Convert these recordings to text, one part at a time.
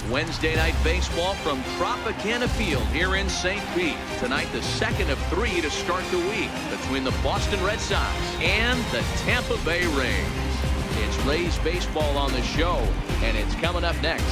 Wednesday night baseball from Tropicana Field here in St. Pete. Tonight, the second of 3 to start the week between the Boston Red Sox and the Tampa Bay Rays. It's Rays baseball on the show, and it's coming up next.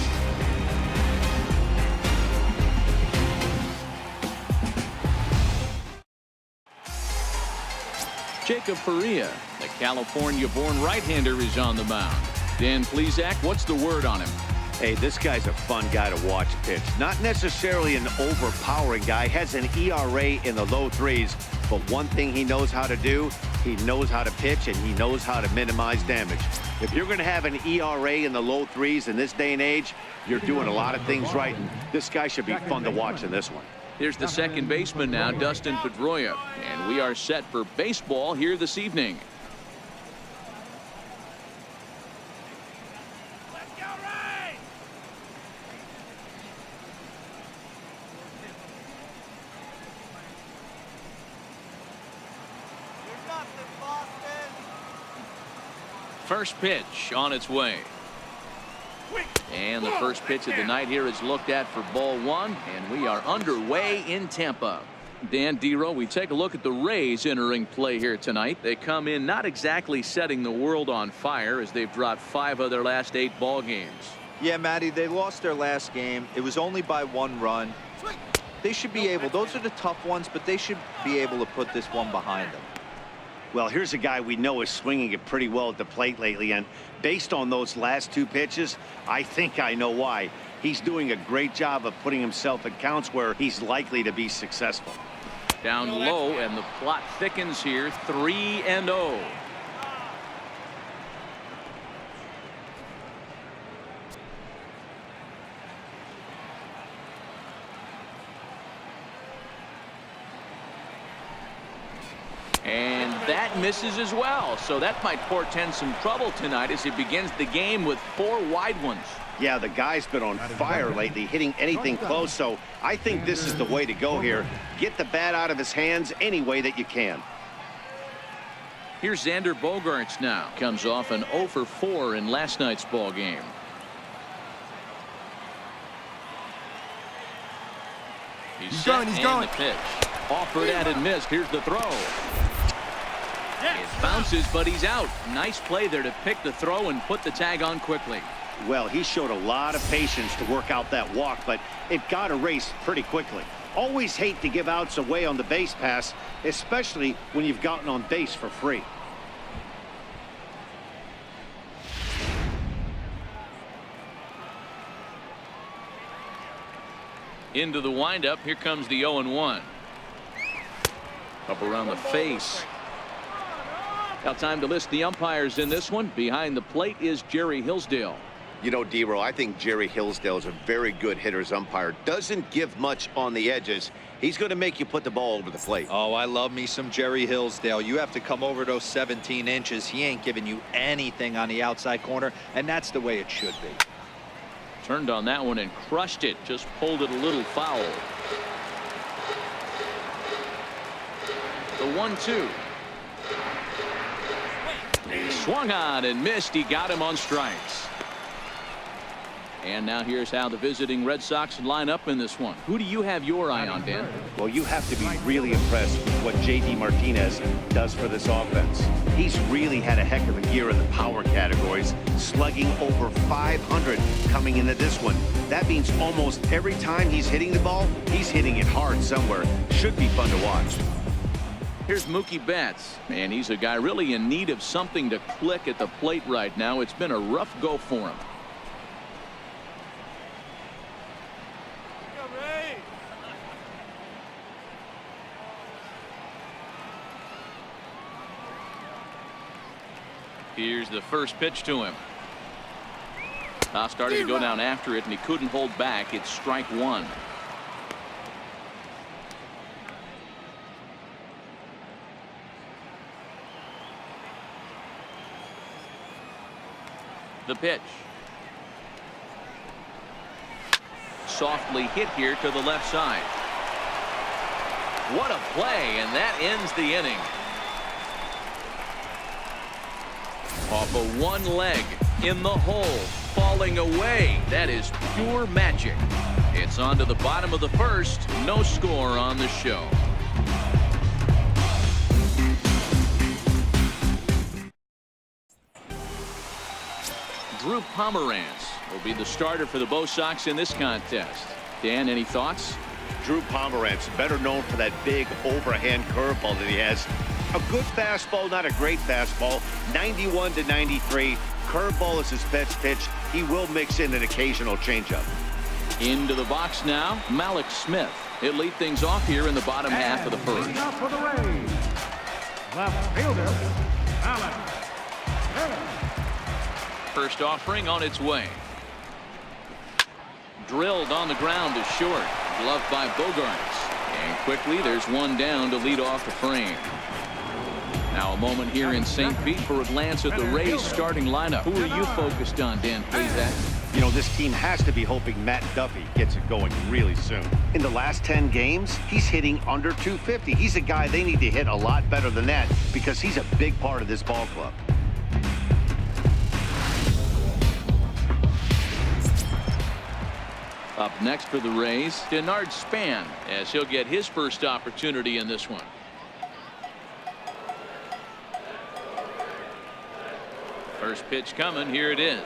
Jacob Faria, the California-born right-hander, is on the mound. Dan Plesac, what's the word on him? Hey, this guy's a fun guy to watch pitch. Not necessarily an overpowering guy. Has an ERA in the low 3s. But one thing he knows how to do, he knows how to pitch, and he knows how to minimize damage. If you're going to have an ERA in the low 3s in this day and age, you're doing a lot of things right. And this guy should be fun to watch in this one. Here's the second baseman now, Dustin Pedroia. And we are set for baseball here this evening. First pitch on its way. And the first pitch of the night here is looked at for ball 1, and we are underway in Tampa. Dan Dero, we take a look at the Rays entering play here tonight. They come in not exactly setting the world on fire as they've dropped 5 of their last 8 ball games. Yeah, Matty, they lost their last game. It was only by 1 run. They should be able, those are the tough ones, but they should be able to put this one behind them. Well, here's a guy we know is swinging it pretty well at the plate lately, and based on those last 2 pitches, I think I know why. He's doing a great job of putting himself in counts where he's likely to be successful. Down low, and the plot thickens here, 3-0. And that misses as well, so that might portend some trouble tonight as he begins the game with 4 wide ones. Yeah, the guy's been on fire lately, hitting anything close, so I think this is the way to go here. Get the bat out of his hands any way that you can. Here's Xander Bogaerts now. Comes off an 0 for 4 in last night's ball game. He's set, and the pitch. Offered at and missed. Here's the throw. It bounces, but he's out. Nice play there to pick the throw and put the tag on quickly. Well, he showed a lot of patience to work out that walk, but it got erased pretty quickly. Always hate to give outs away on the base pass, especially when you've gotten on base for free. Into the windup. Here comes the 0-1. Up around the face. Now time to list the umpires in this one. Behind the plate is Jerry Hillsdale. You know, Dero, I think Jerry Hillsdale is a very good hitter's umpire. Doesn't give much on the edges. He's going to make you put the ball over the plate. Oh, I love me some Jerry Hillsdale. You have to come over those 17 inches. He ain't giving you anything on the outside corner, and that's the way it should be. Turned on that one and crushed it. Just pulled it a little foul. The 1-2. He swung on and missed. He got him on strikes. And now here's how the visiting Red Sox line up in this one. Who do you have your eye on, Dan? Well, you have to be really impressed with what J.D. Martinez does for this offense. He's really had a heck of a year in the power categories, slugging over 500 coming into this one. That means almost every time he's hitting the ball, he's hitting it hard somewhere. Should be fun to watch. Here's Mookie Betts, and he's a guy really in need of something to click at the plate right now. It's been a rough go for him. Here's the first pitch to him. Now starting to go down after it, and he couldn't hold back. It's strike 1. The pitch. Softly hit here to the left side. What a play, and that ends the inning. Off of one leg. in the hole, falling away. That is pure magic. It's on to the bottom of the first. No score on the show. Drew Pomerantz will be the starter for the Bo Sox in this contest. Dan, any thoughts? Drew Pomerantz, better known for that big overhand curveball that he has. A good fastball, not a great fastball. 91 to 93. Curveball is his best pitch. He will mix in an occasional changeup. Into the box now, Malik Smith. He'll lead things off here in the bottom half of the first. Up for the Rays, left fielder, Malik Smith. First offering on its way. Drilled on the ground to short. Gloved by Bogarts. And quickly there's one down to lead off the frame. Now a moment here in St. Pete for a glance at the Rays starting lineup. Who are you focused on, Dan? Please, that. You know, this team has to be hoping Matt Duffy gets it going really soon. In the last 10 games, he's hitting under 250. He's a guy they need to hit a lot better than that because he's a big part of this ball club. Up next for the Rays, Denard Span, as he'll get his first opportunity in this one. First pitch coming. Here it is.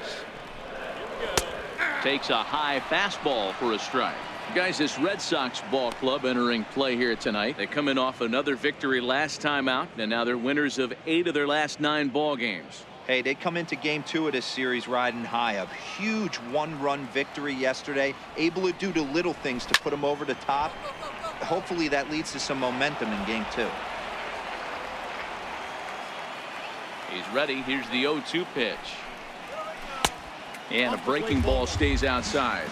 Takes a high fastball for a strike. Guys, this Red Sox ball club entering play here tonight. They come in off another victory last time out, and now they're winners of 8 of their last 9 ball games. Hey, they come into game 2 of this series riding high. A huge one-run victory yesterday, able to do the little things to put them over the top. Hopefully that leads to some momentum in game 2. He's ready. Here's the 0-2 pitch. And a breaking ball stays outside.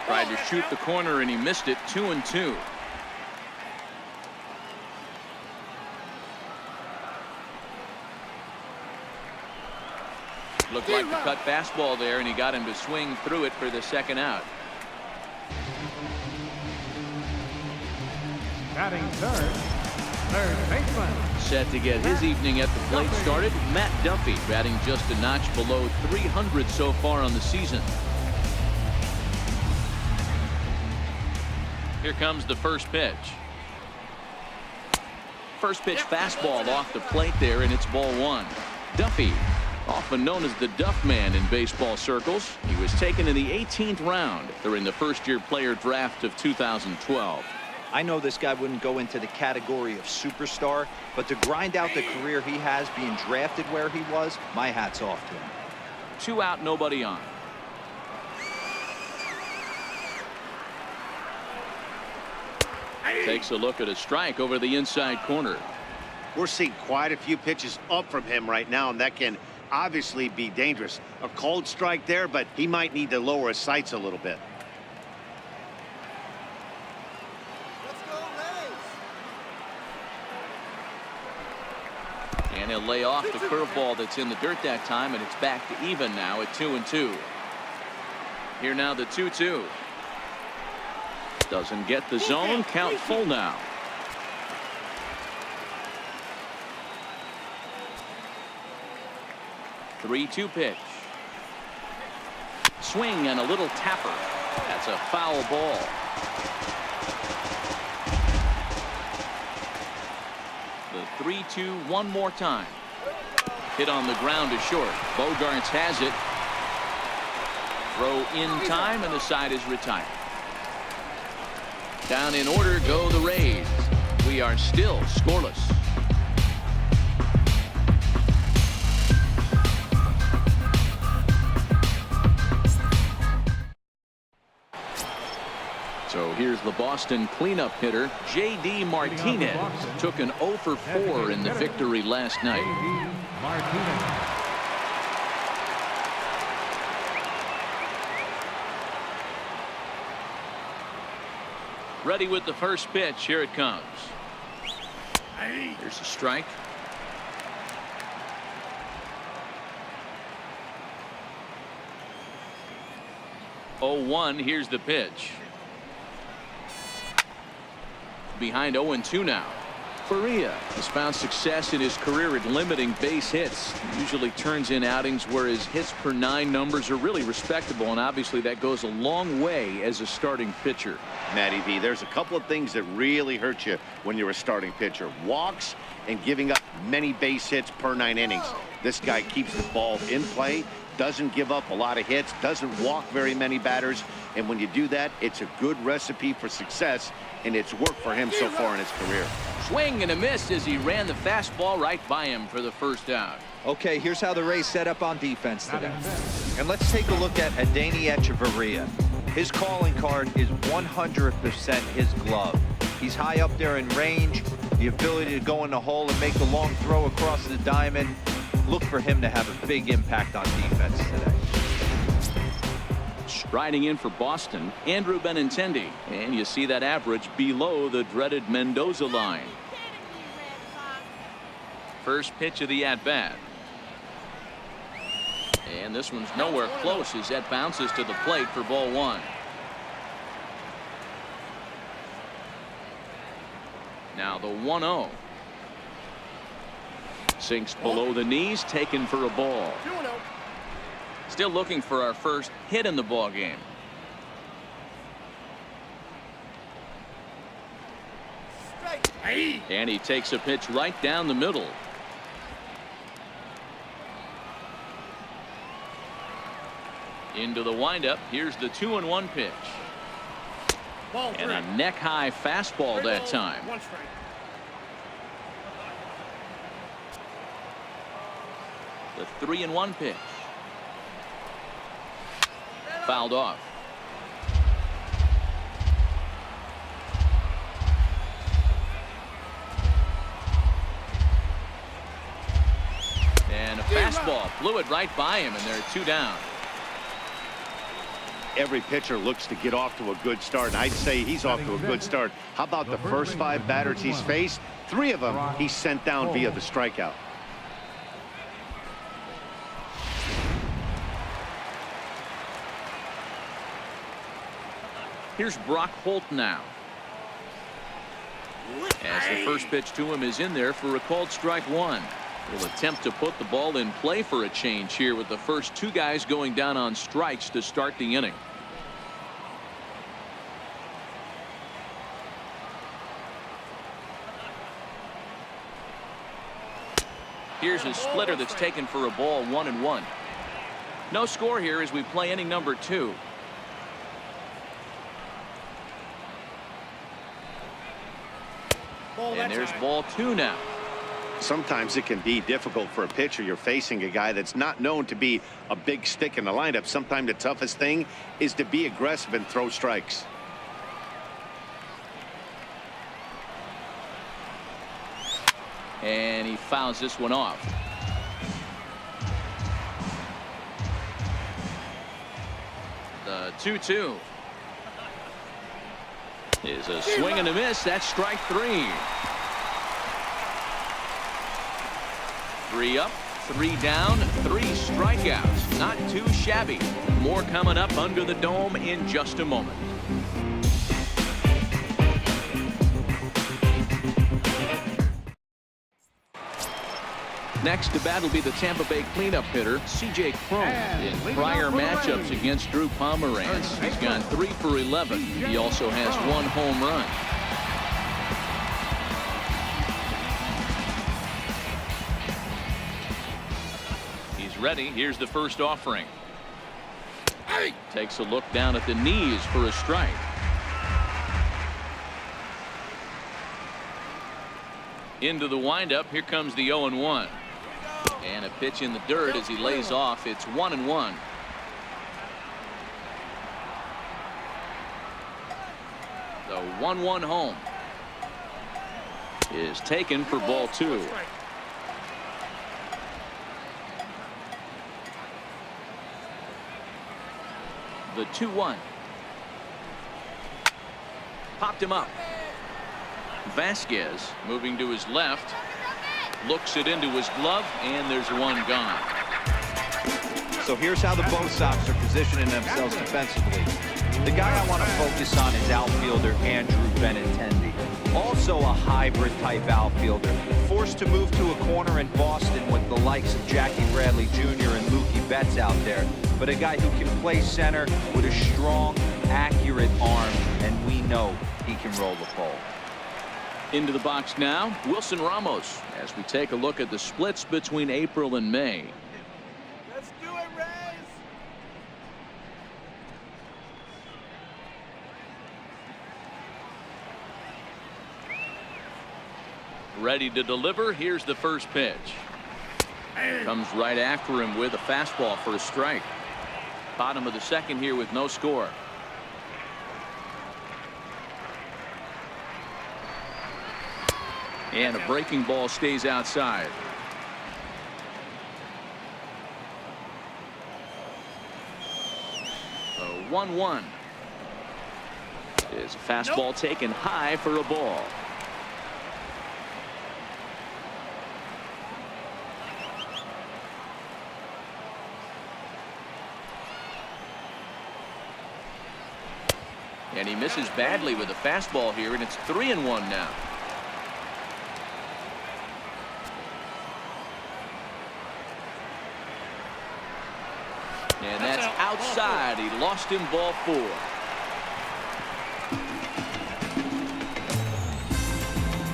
Tried to shoot the corner and he missed it. 2-2. Looked like the cut fastball there, and he got him to swing through it for the second out. Batting third baseman. Set to get his evening at the plate started. Matt Duffy batting just a notch below 300 so far on the season. Here comes the first pitch. First pitch fastball off the plate there, and it's ball 1. Duffy, often known as the Duff Man in baseball circles. He was taken in the 18th round during the first-year player draft of 2012. I know this guy wouldn't go into the category of superstar, but to grind out the career he has being drafted where he was, my hat's off to him. 2 out, nobody on. Takes a look at a strike over the inside corner. We're seeing quite a few pitches up from him right now, and that can obviously be dangerous. A cold strike there, but he might need to lower his sights a little bit. And he'll lay off the curveball that's in the dirt that time, and it's back to even now at 2-2. Here now the 2-2. Doesn't get the zone. Count full now. Three-two pitch. Swing and a little tapper. That's a foul ball. The 3-2 one more time. Hit on the ground to short. Bogarts has it. Throw in time, and the side is retired. Down in order go the Rays. We are still scoreless. So here's the Boston cleanup hitter, J.D. Martinez. Took an 0 for 4 in the victory last night. Martinez. Ready with the first pitch. Here it comes. Here's a strike. 0-1. Here's the pitch. Behind 0-2 now. Faria has found success in his career at limiting base hits. Usually turns in outings where his hits per 9 numbers are really respectable, and obviously that goes a long way as a starting pitcher. Matty V, there's a couple of things that really hurt you when you're a starting pitcher. Walks and giving up many base hits per 9 innings. This guy keeps the ball in play, doesn't give up a lot of hits, doesn't walk very many batters, and when you do that, it's a good recipe for success, and it's worked for him so far in his career. Swing and a miss as he ran the fastball right by him for the first out. Okay, here's how the Rays set up on defense today. And let's take a look at Adeiny Echeverria. His calling card is 100% his glove. He's high up there in range, the ability to go in the hole and make the long throw across the diamond. Look for him to have a big impact on defense today. Striding in for Boston, Andrew Benintendi. And you see that average below the dreaded Mendoza line. First pitch of the at-bat. And this one's nowhere close as that bounces to the plate for ball 1. Now the 1-0. Sinks below the knees, taken for a ball. Still looking for our first hit in the ball game. And he takes a pitch right down the middle. Into the windup. Here's the 2-1 pitch. And a neck-high fastball that time. The 3-1 pitch. Fouled off. And a fastball blew it right by him, and they're 2 down. Every pitcher looks to get off to a good start, and I'd say he's off to a good start. How about the first 5 batters he's faced? 3 of them he sent down via the strikeout. Here's Brock Holt now. As the first pitch to him is in there for a called strike 1. Will attempt to put the ball in play for a change here with the first 2 guys going down on strikes to start the inning. Here's a splitter that's taken for a ball, 1-1. No score here as we play inning number 2. And there's ball 2 now. Sometimes it can be difficult for a pitcher. You're facing a guy that's not known to be a big stick in the lineup. Sometimes the toughest thing is to be aggressive and throw strikes. And he fouls this one off. The 2-2 is a swing and a miss. That's strike 3. 3 up, 3 down, 3 strikeouts. Not too shabby. More coming up under the dome in just a moment. Next to bat will be the Tampa Bay cleanup hitter, C.J. Cron. In prior matchups against Drew Pomeranz, he's gone 3 for 11. He also has 1 home run. He's ready. Here's the first offering. Takes a look down at the knees for a strike. Into the windup. Here comes the 0-1. And a pitch in the dirt as he lays off. It's 1-1. The 1-1 home is taken for ball 2. The 2-1. Popped him up. Vasquez moving to his left. Looks it into his glove, and there's 1 gone. So here's how the Bo Sox are positioning themselves defensively. The guy I want to focus on is outfielder Andrew Benintendi. Also a hybrid type outfielder, forced to move to a corner in Boston with the likes of Jackie Bradley Jr. and Mookie Betts out there. But a guy who can play center with a strong, accurate arm, and we know he can roll the pole. Into the box now, Wilson Ramos, as we take a look at the splits between April and May. Let's do it, Rays! Ready to deliver. Here's the first pitch. Comes right after him with a fastball for a strike. Bottom of the second here with no score. And a breaking ball stays outside. So 1-1. Is a fastball taken high for a ball. And he misses badly with a fastball here, and it's 3-1 now. And that's outside. He lost him, ball 4.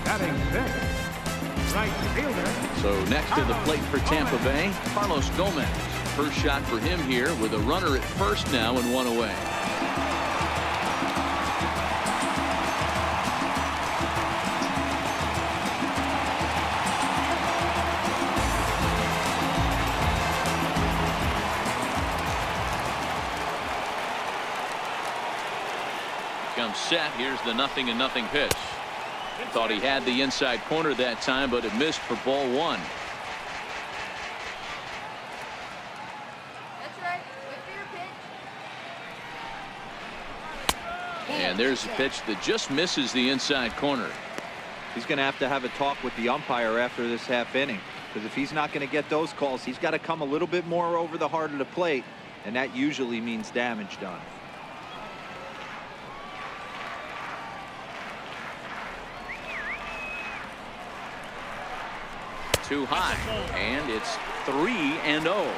Batting sixth, right fielder. So next to the plate for Tampa Bay, Carlos Gomez. First shot for him here with a runner at first now and 1 away. Comes set. Here's the 0-0 pitch. Thought he had the inside corner that time, but it missed for ball 1. That's right. Wait for your pitch. And there's a pitch that just misses the inside corner. He's going to have a talk with the umpire after this half inning, because if he's not going to get those calls, he's got to come a little bit more over the heart of the plate, and that usually means damage done. Too high, and it's 3-0.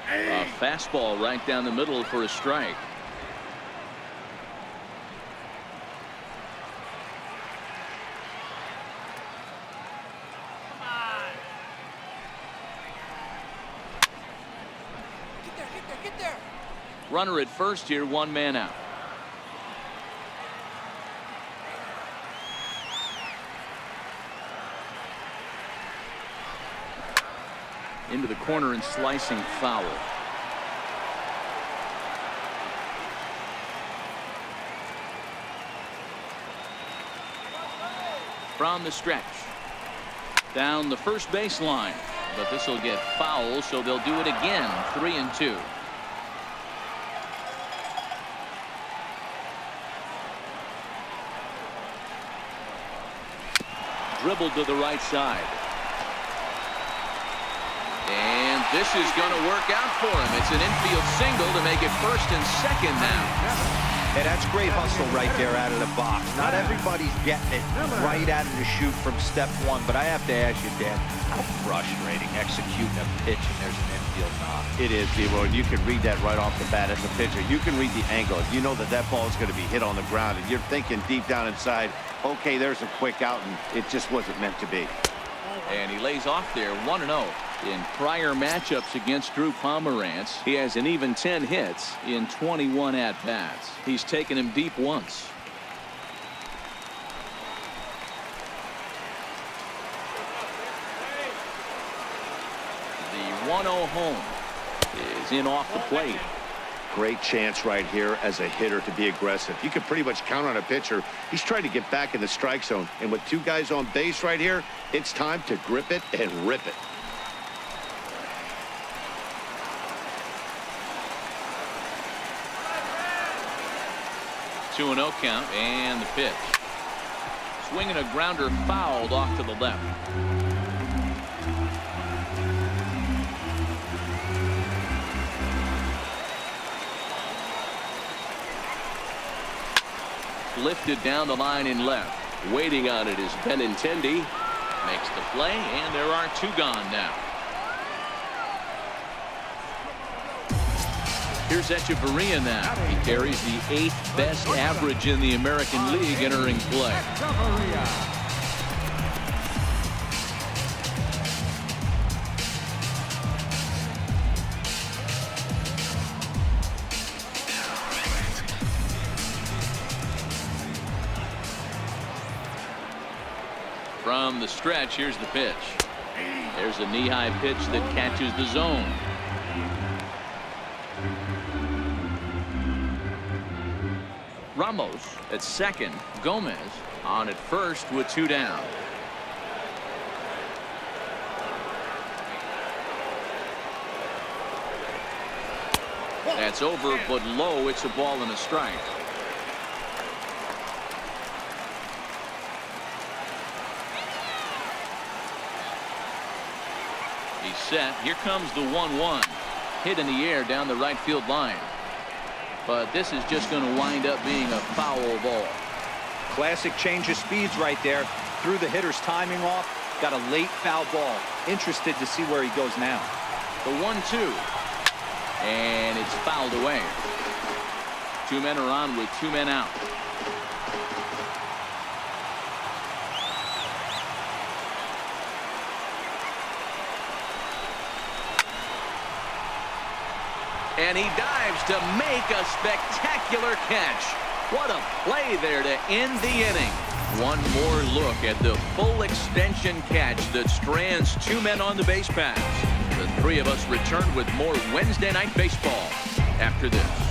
A fastball right down the middle for a strike. Get there. Runner at first here, 1 man out. Into the corner and slicing foul. From the stretch. Down the first baseline. But this will get foul, so they'll do it again. 3-2. Dribbled to the right side. And this is going to work out for him. It's an infield single to make it first and second now. And that's great hustle right there out of the box. Not everybody's getting it right out of the chute from step 1, but I have to ask you, Dan, how frustrating executing a pitch and there's an infield knock. It is, Zero, and you can read that right off the bat as a pitcher. You can read the angle. You know that that ball is going to be hit on the ground, and you're thinking deep down inside, okay, there's a quick out, and it just wasn't meant to be. And he lays off there, 1-0. In prior matchups against Drew Pomerantz, he has an even 10 hits in 21 at-bats. He's taken him deep once. The 1-0 home is in off the plate. Great chance right here as a hitter to be aggressive. You can pretty much count on a pitcher. He's trying to get back in the strike zone. And with 2 guys on base right here, it's time to grip it and rip it. 2-0 count, and the pitch. Swinging a grounder fouled off to the left. Lifted down the line in left. Waiting on it is Benintendi. Makes the play, and there are 2 gone now. Here's Echeverria now. He carries the 8th best average in the American League entering play. From the stretch, here's the pitch. There's a knee-high pitch that catches the zone. Ramos at second. Gomez on at first with 2 down. That's over, but low. It's a ball and a strike. He's set. Here comes the 1-1. Hit in the air down the right field line. But this is just going to wind up being a foul ball. Classic change of speeds right there. Threw the hitter's timing off. Got a late foul ball. Interested to see where he goes now. The 1-2. And it's fouled away. 2 men are on with 2 men out. And he dives to make a spectacular catch. What a play there to end the inning. One more look at the full extension catch that strands 2 men on the base paths. The 3 of us return with more Wednesday Night Baseball after this.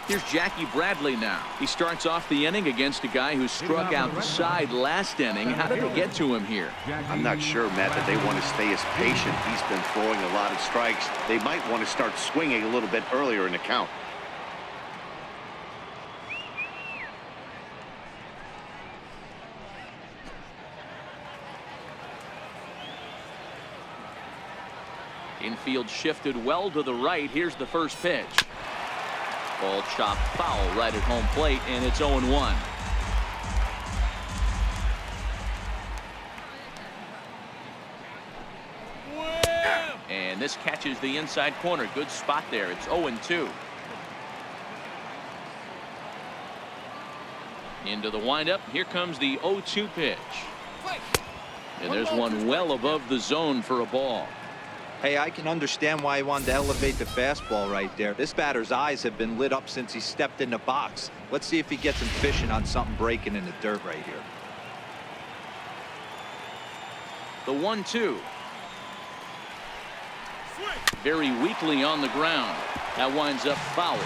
Here's Jackie Bradley now. He starts off the inning against a guy who struck outside last inning. How did they get to him here? I'm not sure, Matt, that they want to stay as patient. He's been throwing a lot of strikes. They might want to start swinging a little bit earlier in the count. Infield shifted well to the right. Here's the first pitch. Ball chopped foul right at home plate, and it's 0-1. And this catches the inside corner. Good spot there. It's 0-2. Into the windup. Here comes the 0-2 pitch. And there's one well above the zone for a ball. Hey, I can understand why he wanted to elevate the fastball right there. This batter's eyes have been lit up since he stepped in the box. Let's see if he gets him fishing on something breaking in the dirt right here. The 1-2. Very weakly on the ground. That winds up foul.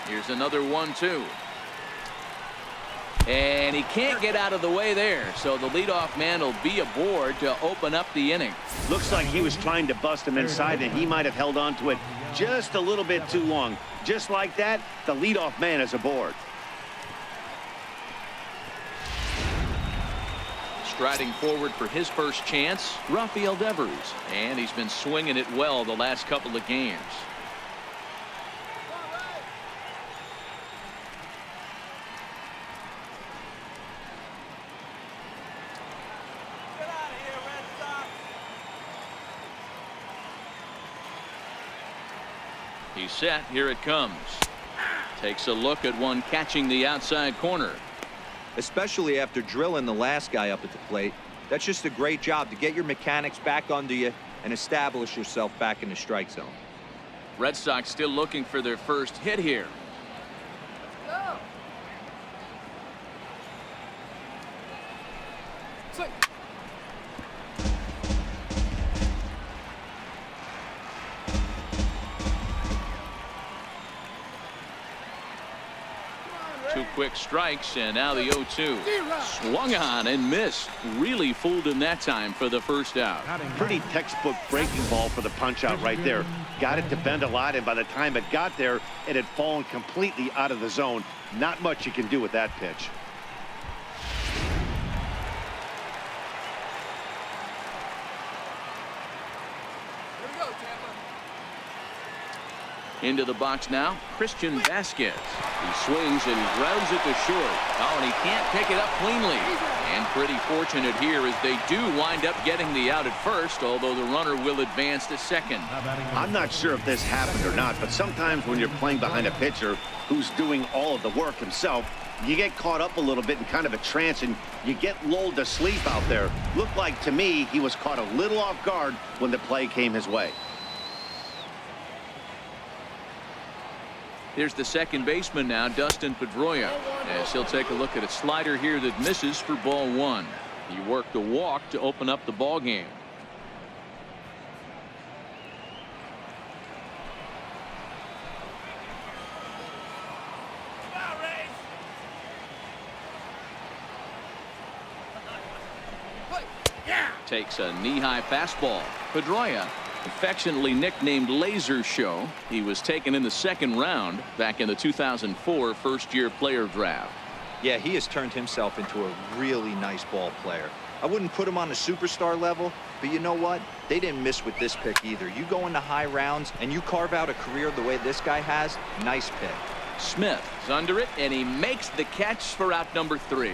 Here's another 1-2. And he can't get out of the way there, so the leadoff man will be aboard to open up the inning. Looks like he was trying to bust him inside, and he might have held on to it just a little bit too long. Just like that, the leadoff man is aboard. Striding forward for his first chance, Rafael Devers. And he's been swinging it well the last couple of games. He's set. Here it comes. Takes a look at one catching the outside corner. Especially after drilling the last guy up at the plate. That's just a great job to get your mechanics back under you and establish yourself back in the strike zone. Red Sox still looking for their first hit here. Go. Swing. 2 quick strikes, and now the 0-2. Swung on and missed. Really fooled him that time for the first out. Pretty textbook breaking ball for the punch out right there. Got it to bend a lot, and by the time it got there, it had fallen completely out of the zone. Not much you can do with that pitch. Into the box now, Christian Vasquez. He swings and grounds it to short. Oh, and he can't pick it up cleanly. And pretty fortunate here as they do wind up getting the out at first, although the runner will advance to second. I'm not sure if this happened or not, but sometimes when you're playing behind a pitcher who's doing all of the work himself, you get caught up a little bit in kind of a trance and you get lulled to sleep out there. Looked like to me he was caught a little off guard when the play came his way. Here's the second baseman now, Dustin Pedroia, as he'll take a look at a slider here that misses for ball one. He worked a walk to open up the ball game. Takes a knee-high fastball. Pedroia, affectionately nicknamed Laser Show. He was taken in the second round back in the 2004 first-year player draft. Yeah, he has turned himself into a really nice ball player. I wouldn't put him on a superstar level, but you know what? They didn't miss with this pick either. You go into high rounds and you carve out a career the way this guy has, nice pick. Smith is under it, and he makes the catch for out number 3.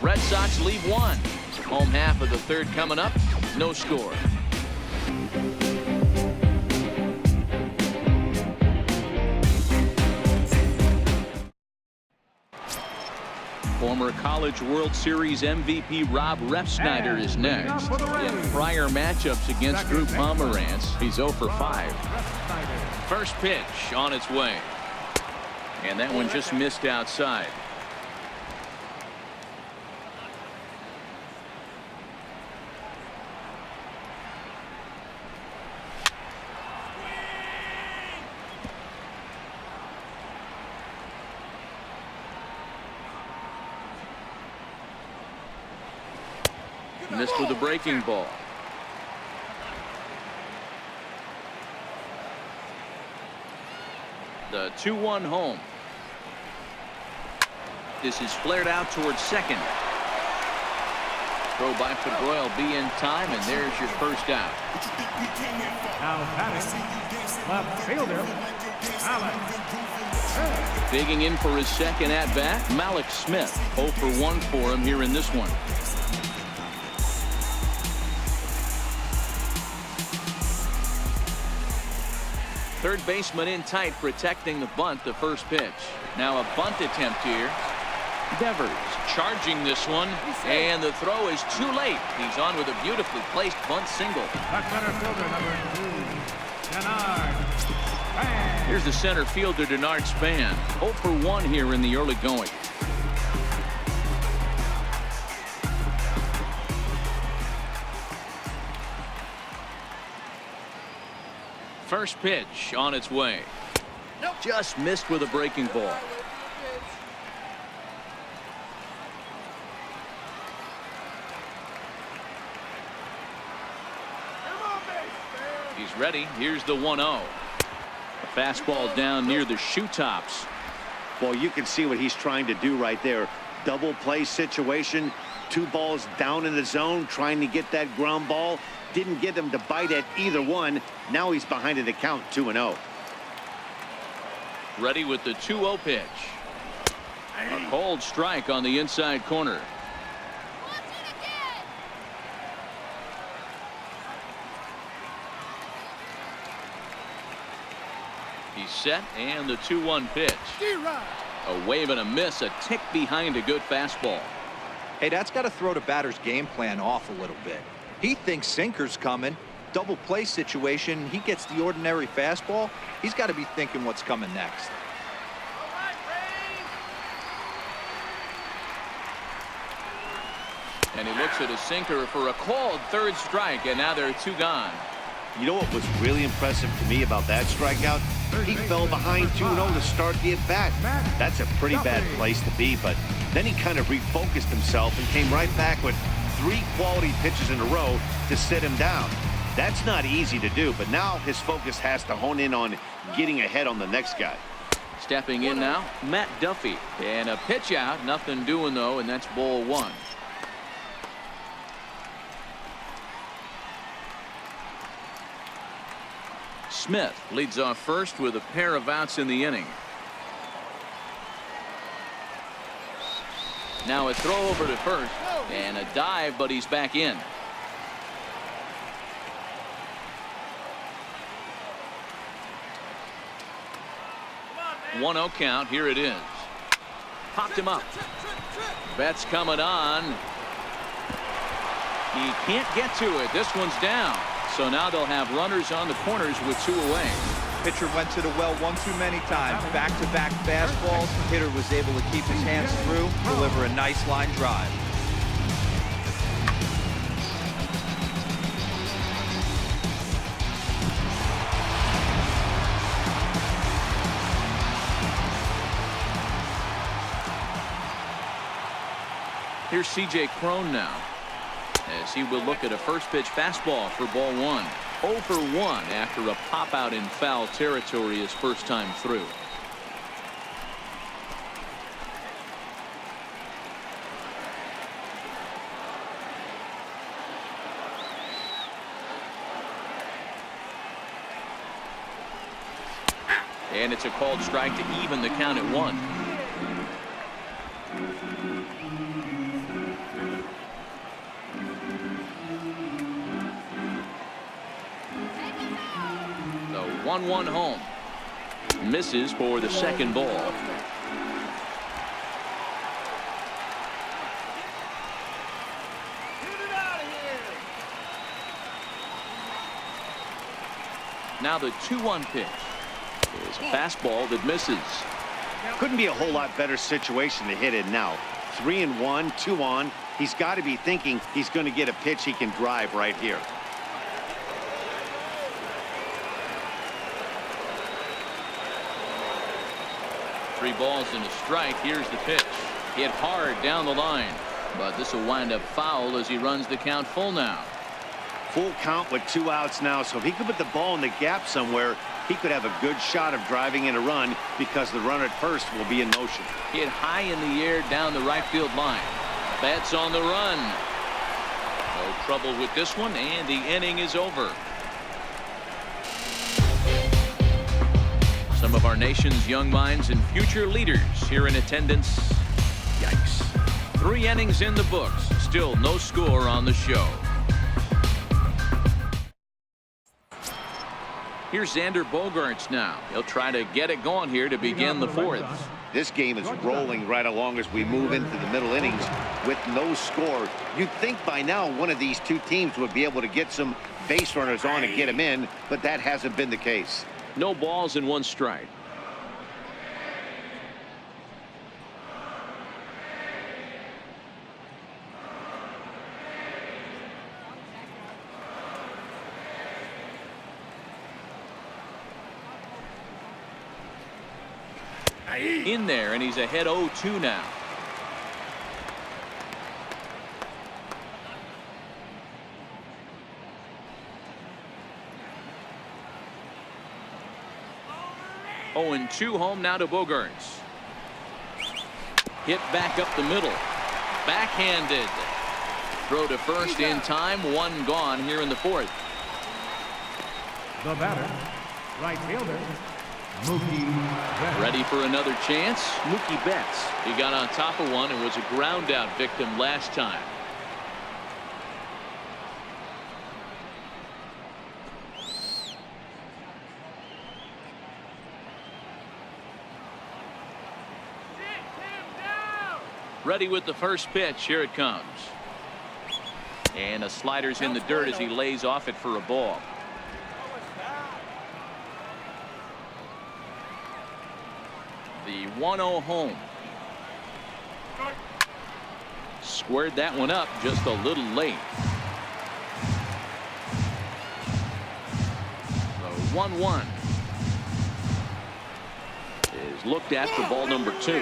Red Sox leave one. Home half of the third coming up. No score. Former College World Series MVP Rob Refsnyder is next. In prior matchups against Drew Pomerantz, he's 0 for 5. First pitch on its way. And that one just missed outside. Missed with a breaking ball. The 2-1 home. This is flared out towards second. Throw by Pedroia will be in time, and there's your first out. Now batting, left fielder, Alex. Digging in for his second at-bat, Malik Smith. 0 for 1 for him here in this one. Third baseman in tight, protecting the bunt, the first pitch. Now a bunt attempt here. Devers charging this one, and the throw is too late. He's on with a beautifully placed bunt single. Back center fielder number 2, Denard. Here's the center fielder, Denard Span. 0 for 1 here in the early going. First pitch on its way. Just missed with a breaking ball. He's ready. Here's the 1-0. A fastball down near the shoe tops. Well, you can see what he's trying to do right there. Double play situation. 2 balls down in the zone, trying to get that ground ball. Didn't get him to bite at either one. Now he's behind in the count, 2-0. Ready with the 2-0 pitch. A cold strike on the inside corner. He's set, and the 2-1 pitch. A wave and a miss, a tick behind a good fastball. Hey, that's got to throw the batter's game plan off a little bit. He thinks sinker's coming. Double play situation. He gets the ordinary fastball. He's got to be thinking what's coming next. And he looks at a sinker for a called third strike, and now there are 2 gone. You know what was really impressive to me about that strikeout? He fell behind 2-0 to start the at-bat. That's a pretty bad place to be, but then he kind of refocused himself and came right back with 3 quality pitches in a row to sit him down. That's not easy to do, but now his focus has to hone in on getting ahead on the next guy. Stepping in now, Matt Duffy. And a pitch out, nothing doing though, and that's ball 1. Smith leads off first with a pair of outs in the inning. Now a throw over to first and a dive, but he's back in. Come on, 1-0 count. Here it is. Popped him up. Betts coming on. He can't get to it. This one's down. So now they'll have runners on the corners with 2 away. Pitcher went to the well one too many times. Back-to-back fastballs. Hitter was able to keep his hands through, deliver a nice line drive. Here's C.J. Cron now, as he will look at a first pitch fastball for ball 1. 0 for 1 after a pop out in foul territory his first time through. And it's a called strike to even the count at 1. The 1-1 home. Misses for the second ball. Now the 2-1 pitch is a fastball that misses. Couldn't be a whole lot better situation to hit in now. 3-1, 2 on. He's got to be thinking he's going to get a pitch he can drive right here. Three balls and a strike. Here's the pitch. Hit hard down the line, but this will wind up foul as he runs the count full now. Full count with 2 outs now, so if he could put the ball in the gap somewhere, he could have a good shot of driving in a run because the runner at first will be in motion. Hit high in the air down the right field line. Betts on the run. No trouble with this one, and the inning is over. Some of our nation's young minds and future leaders here in attendance. Yikes. 3 innings in the books. Still no score on the show. Here's Xander Bogaerts now. He'll try to get it going here to begin the 4th. This game is rolling right along as we move into the middle innings with no score. You'd think by now one of these 2 teams would be able to get some base runners on and get them in, but that hasn't been the case. No balls and 1 strike. In there, and he's ahead 0-2 now. Oh, and 2 home now to Bogaerts. Hit back up the middle. Backhanded. Throw to first in time. 1 gone here in the 4th. The batter, right fielder, Mookie Betts. Ready for another chance. Mookie Betts. He got on top of one and was a ground out victim last time. Ready with the first pitch. Here it comes. And a slider's in the dirt as he lays off it for a ball. The 1-0 home. Squared that one up just a little late. 1-1. Is looked at for ball number 2.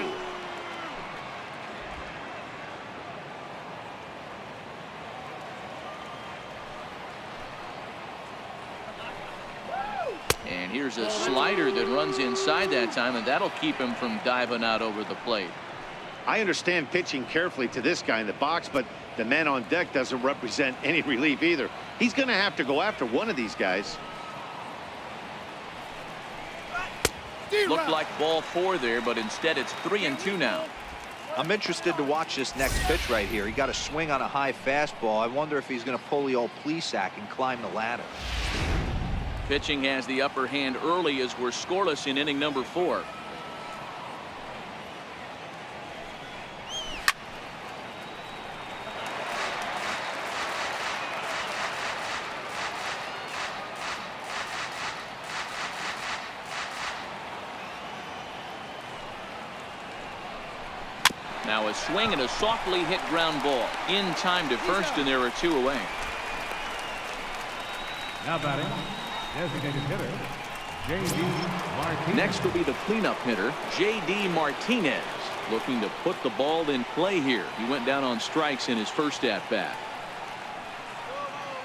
And here's a slider that runs inside that time, and that'll keep him from diving out over the plate. I understand pitching carefully to this guy in the box, but the man on deck doesn't represent any relief either. He's going to have to go after one of these guys. Looked like ball 4 there, but instead it's 3-2 now. I'm interested to watch this next pitch right here. He got a swing on a high fastball. I wonder if he's going to pull the old Plesac and climb the ladder. Pitching has the upper hand early as we're scoreless in inning number 4. Now a swing and a softly hit ground ball in time to first, and there are 2 away. Now batting, designated hitter, J.D. Martinez. Next will be the cleanup hitter, J.D. Martinez, looking to put the ball in play here. He went down on strikes in his first at bat.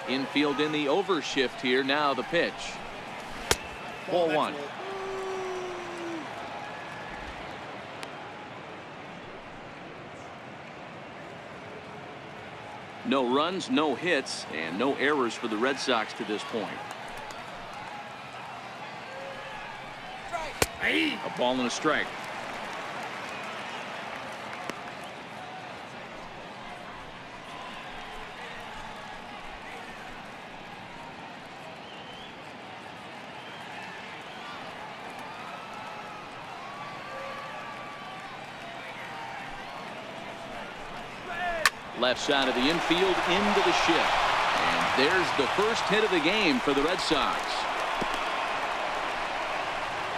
Infield in the overshift here. Now the pitch. Ball 1. No runs, no hits, and no errors for the Red Sox to this point. A ball and a strike. Left side of the infield into the shift. And there's the first hit of the game for the Red Sox.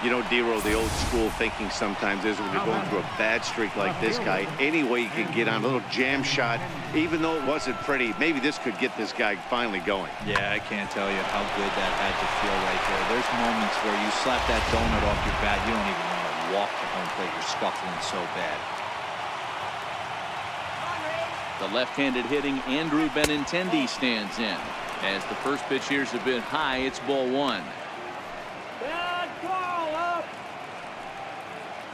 You know, Dero, the old school thinking sometimes is when you're going through a bad streak like this guy, any way you can get on a little jam shot, even though it wasn't pretty, maybe this could get this guy finally going. Yeah, I can't tell you how good that had to feel right there. There's moments where you slap that donut off your bat, you don't even want to walk to home plate. You're scuffling so bad. The left-handed hitting Andrew Benintendi stands in. As the first pitch here's a bit high, it's ball 1. Bad call up.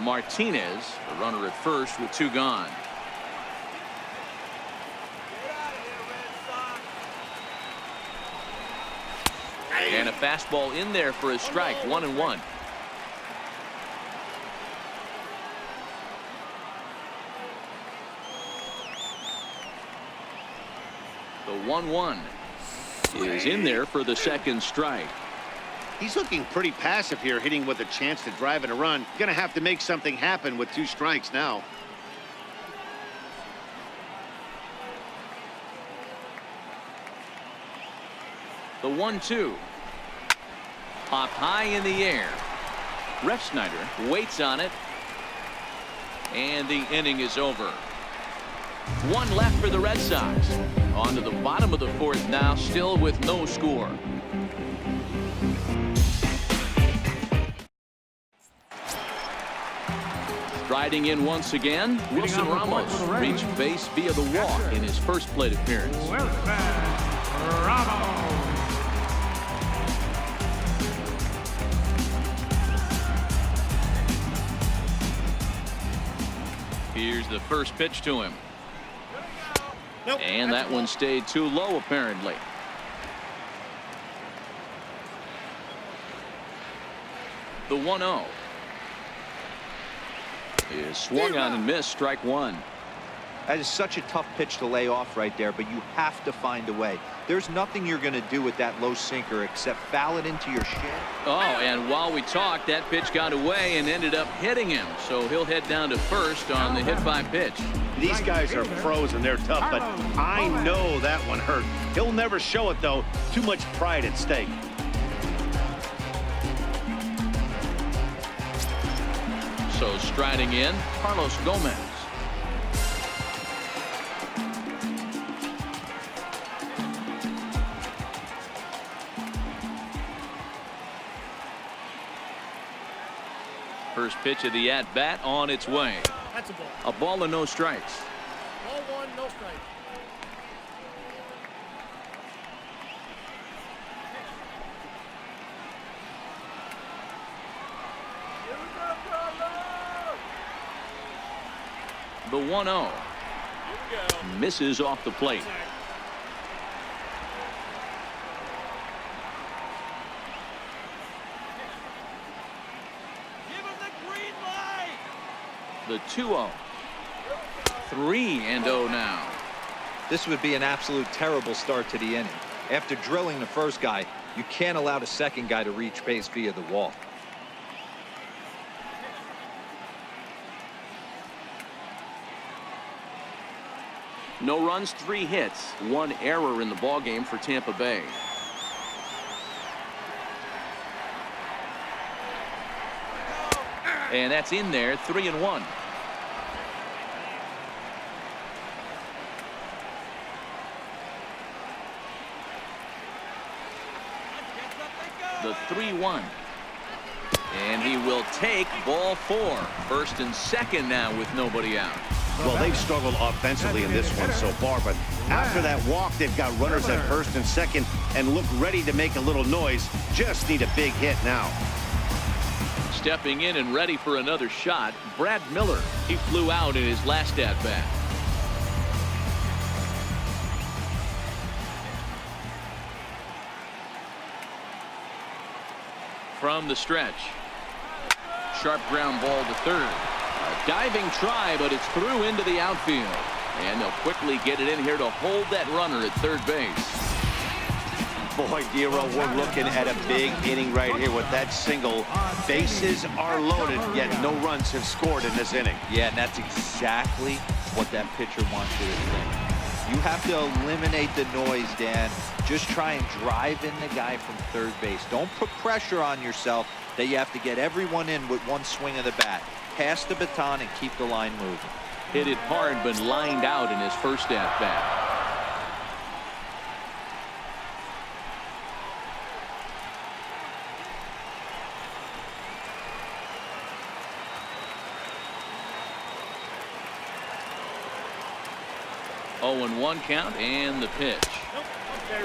Martinez, the runner at first with 2 gone. And a fastball in there for a strike. 1-1. The 1-1 is in there for the second strike. He's looking pretty passive here, hitting with a chance to drive in a run. Gonna have to make something happen with 2 strikes now. The 1-2 popped high in the air. Refsnyder waits on it, and the inning is over. 1 left for the Red Sox. On to the bottom of the 4th now, still with no score. Striding in once again, Wilson Ramos reached base via the walk in his first plate appearance. Wilson Ramos. Here's the first pitch to him. And that one stayed too low, apparently. The 1-0 is swung on and missed. Strike 1. That is such a tough pitch to lay off right there, but you have to find a way. There's nothing you're going to do with that low sinker except foul it into your shin. Oh, and while we talked, that pitch got away and ended up hitting him. So he'll head down to first on the hit by pitch. These guys are pros and they're tough, but I know that one hurt. He'll never show it, though. Too much pride at stake. So striding in, Carlos Gomez. First pitch of the at-bat on its way. That's a ball. A ball and no strikes. Ball one, no strike. The 1-0. Misses off the plate. The 2-0. 3-0 now. This would be an absolute terrible start to the inning. After drilling the first guy, you can't allow the second guy to reach base via the wall. No runs, 3 hits, 1 error in the ballgame for Tampa Bay. And that's in there, 3-1. The 3-1. And he will take ball 4. First and second now with nobody out. Well, they've struggled offensively in this one so far, but after that walk, they've got runners at first and second and look ready to make a little noise. Just need a big hit now. Stepping in and ready for another shot, Brad Miller. He flew out in his last at-bat. From the stretch. Sharp ground ball to third. A diving try, but it's through into the outfield. And they'll quickly get it in here to hold that runner at third base. Boy, Dero, we're looking at a big inning right here with that single. Bases are loaded, yet no runs have scored in this inning. Yeah, and that's exactly what that pitcher wants you to think. You have to eliminate the noise, Dan. Just try and drive in the guy from third base. Don't put pressure on yourself that you have to get everyone in with one swing of the bat. Pass the baton and keep the line moving. Hit it hard, but lined out in his first at-bat. Oh, and 1 count and the pitch.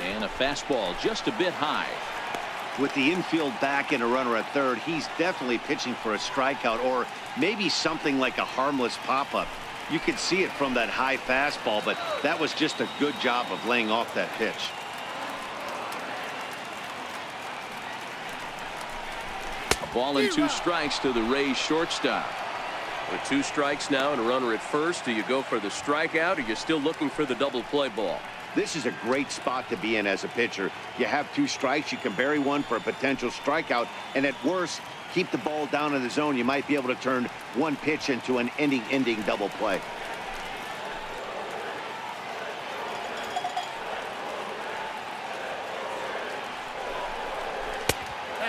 And a fastball just a bit high. With the infield back and a runner at third, he's definitely pitching for a strikeout or maybe something like a harmless pop-up. You could see it from that high fastball, but that was just a good job of laying off that pitch. A ball and 2 strikes to the Rays shortstop. With 2 strikes now and a runner at first, do you go for the strikeout or you're still looking for the double play ball? This is a great spot to be in as a pitcher. You have 2 strikes, you can bury one for a potential strikeout, and at worst, keep the ball down in the zone. You might be able to turn one pitch into an ending double play.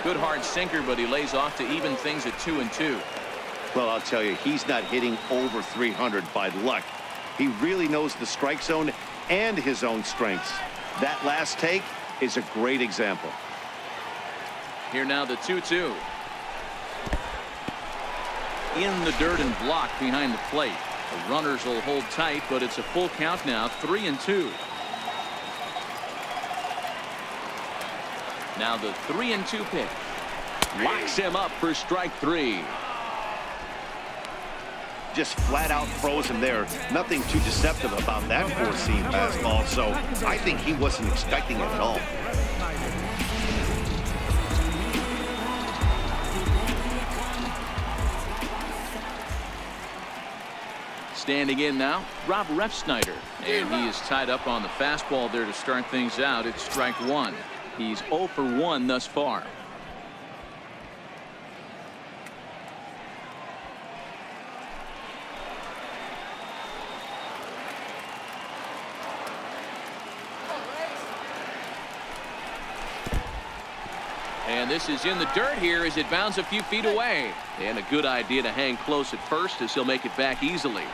Good hard sinker, but he lays off to even things at 2-2. Well, I'll tell you, he's not hitting over 300 by luck. He really knows the strike zone and his own strengths. That last take is a great example. Here now the 2-2. In the dirt and blocked behind the plate. The runners will hold tight, but it's a full count now, 3-2. Now the 3-2 pitch. Locks him up for strike 3. Just flat out froze him there. Nothing too deceptive about that four-seam fastball, so I think he wasn't expecting it at all. Standing in now, Rob Refsnyder, and he is tied up on the fastball there to start things out. It's strike 1. He's 0 for 1 thus far. And this is in the dirt here as it bounds a few feet away. And a good idea to hang close at first as he'll make it back easily.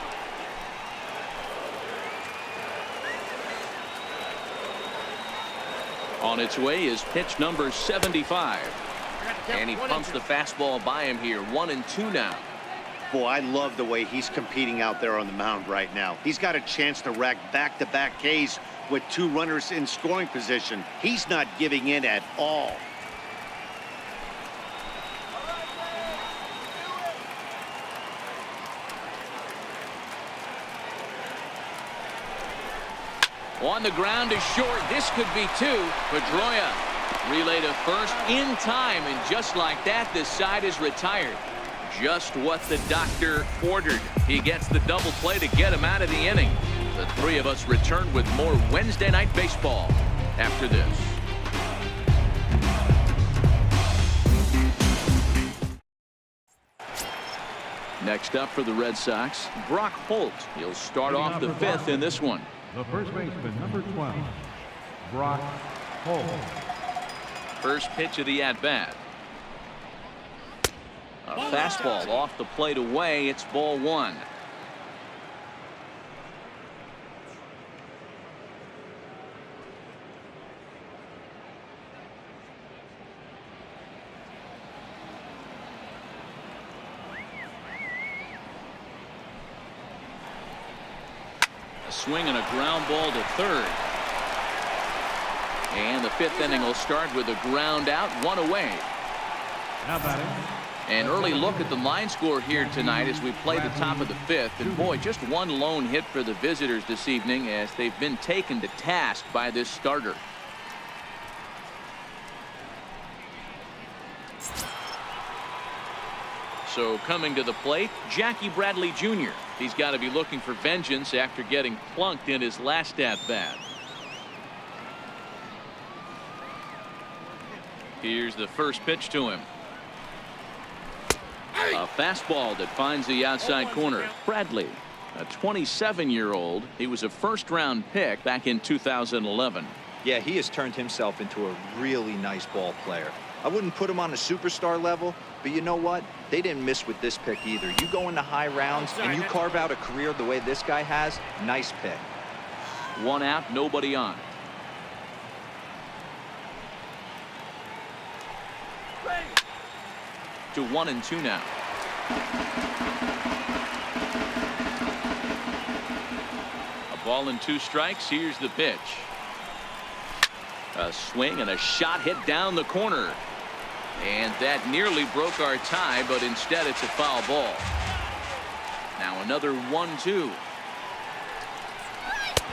On its way is pitch number 75. And he pumps the fastball by him here. 1-2 now. Boy, I love the way he's competing out there on the mound right now. He's got a chance to rack back-to-back Ks with 2 runners in scoring position. He's not giving in at all. On the ground is short. This could be 2. Pedroia relay to first in time, and just like that, this side is retired. Just what the doctor ordered. He gets the double play to get him out of the inning. The 3 of us return with more Wednesday Night Baseball after this. Next up for the Red Sox, Brock Holt. He'll start off the 5th in this one. The first baseman, number 12, Brock Holt. First pitch of the at-bat. A fastball off the plate away. It's ball 1. A swing and a ground ball to third. And the 5th inning will start with a ground out, 1 away. Now batting. An early look at the line score here tonight as we play the top of the 5th. And boy, just 1 lone hit for the visitors this evening as they've been taken to task by this starter. So coming to the plate, Jackie Bradley Jr. He's got to be looking for vengeance after getting plunked in his last at-bat. Here's the first pitch to him. A fastball that finds the outside corner. Bradley, a 27-year-old. He was a first-round pick back in 2011. Yeah, he has turned himself into a really nice ball player. I wouldn't put him on a superstar level, but you know what? They didn't miss with this pick either. You go into high rounds and you carve out a career the way this guy has, nice pick. 1 out, nobody on. To 1-2 now. A ball and 2 strikes. Here's the pitch. A swing and a shot hit down the corner. And that nearly broke our tie, but instead it's a foul ball. Now another 1-2.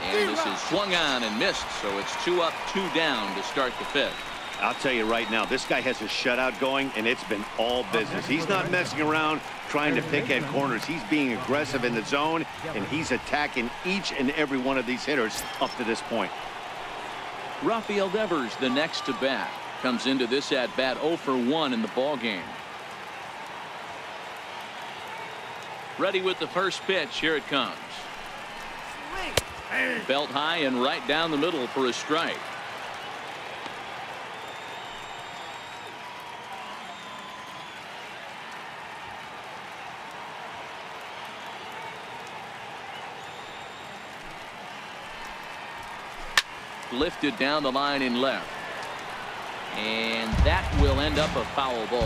And this is swung on and missed, so it's 2 up, 2 down to start the 5th. I'll tell you right now, this guy has a shutout going, and it's been all business. He's not messing around trying to pick at corners. He's being aggressive in the zone, and he's attacking each and every one of these hitters up to this point. Rafael Devers, the next to bat, comes into this at bat 0 for 1 in the ball game. Ready with the first pitch. Here it comes. Belt high and right down the middle for a strike. Lifted down the line in left. And that will end up a foul ball.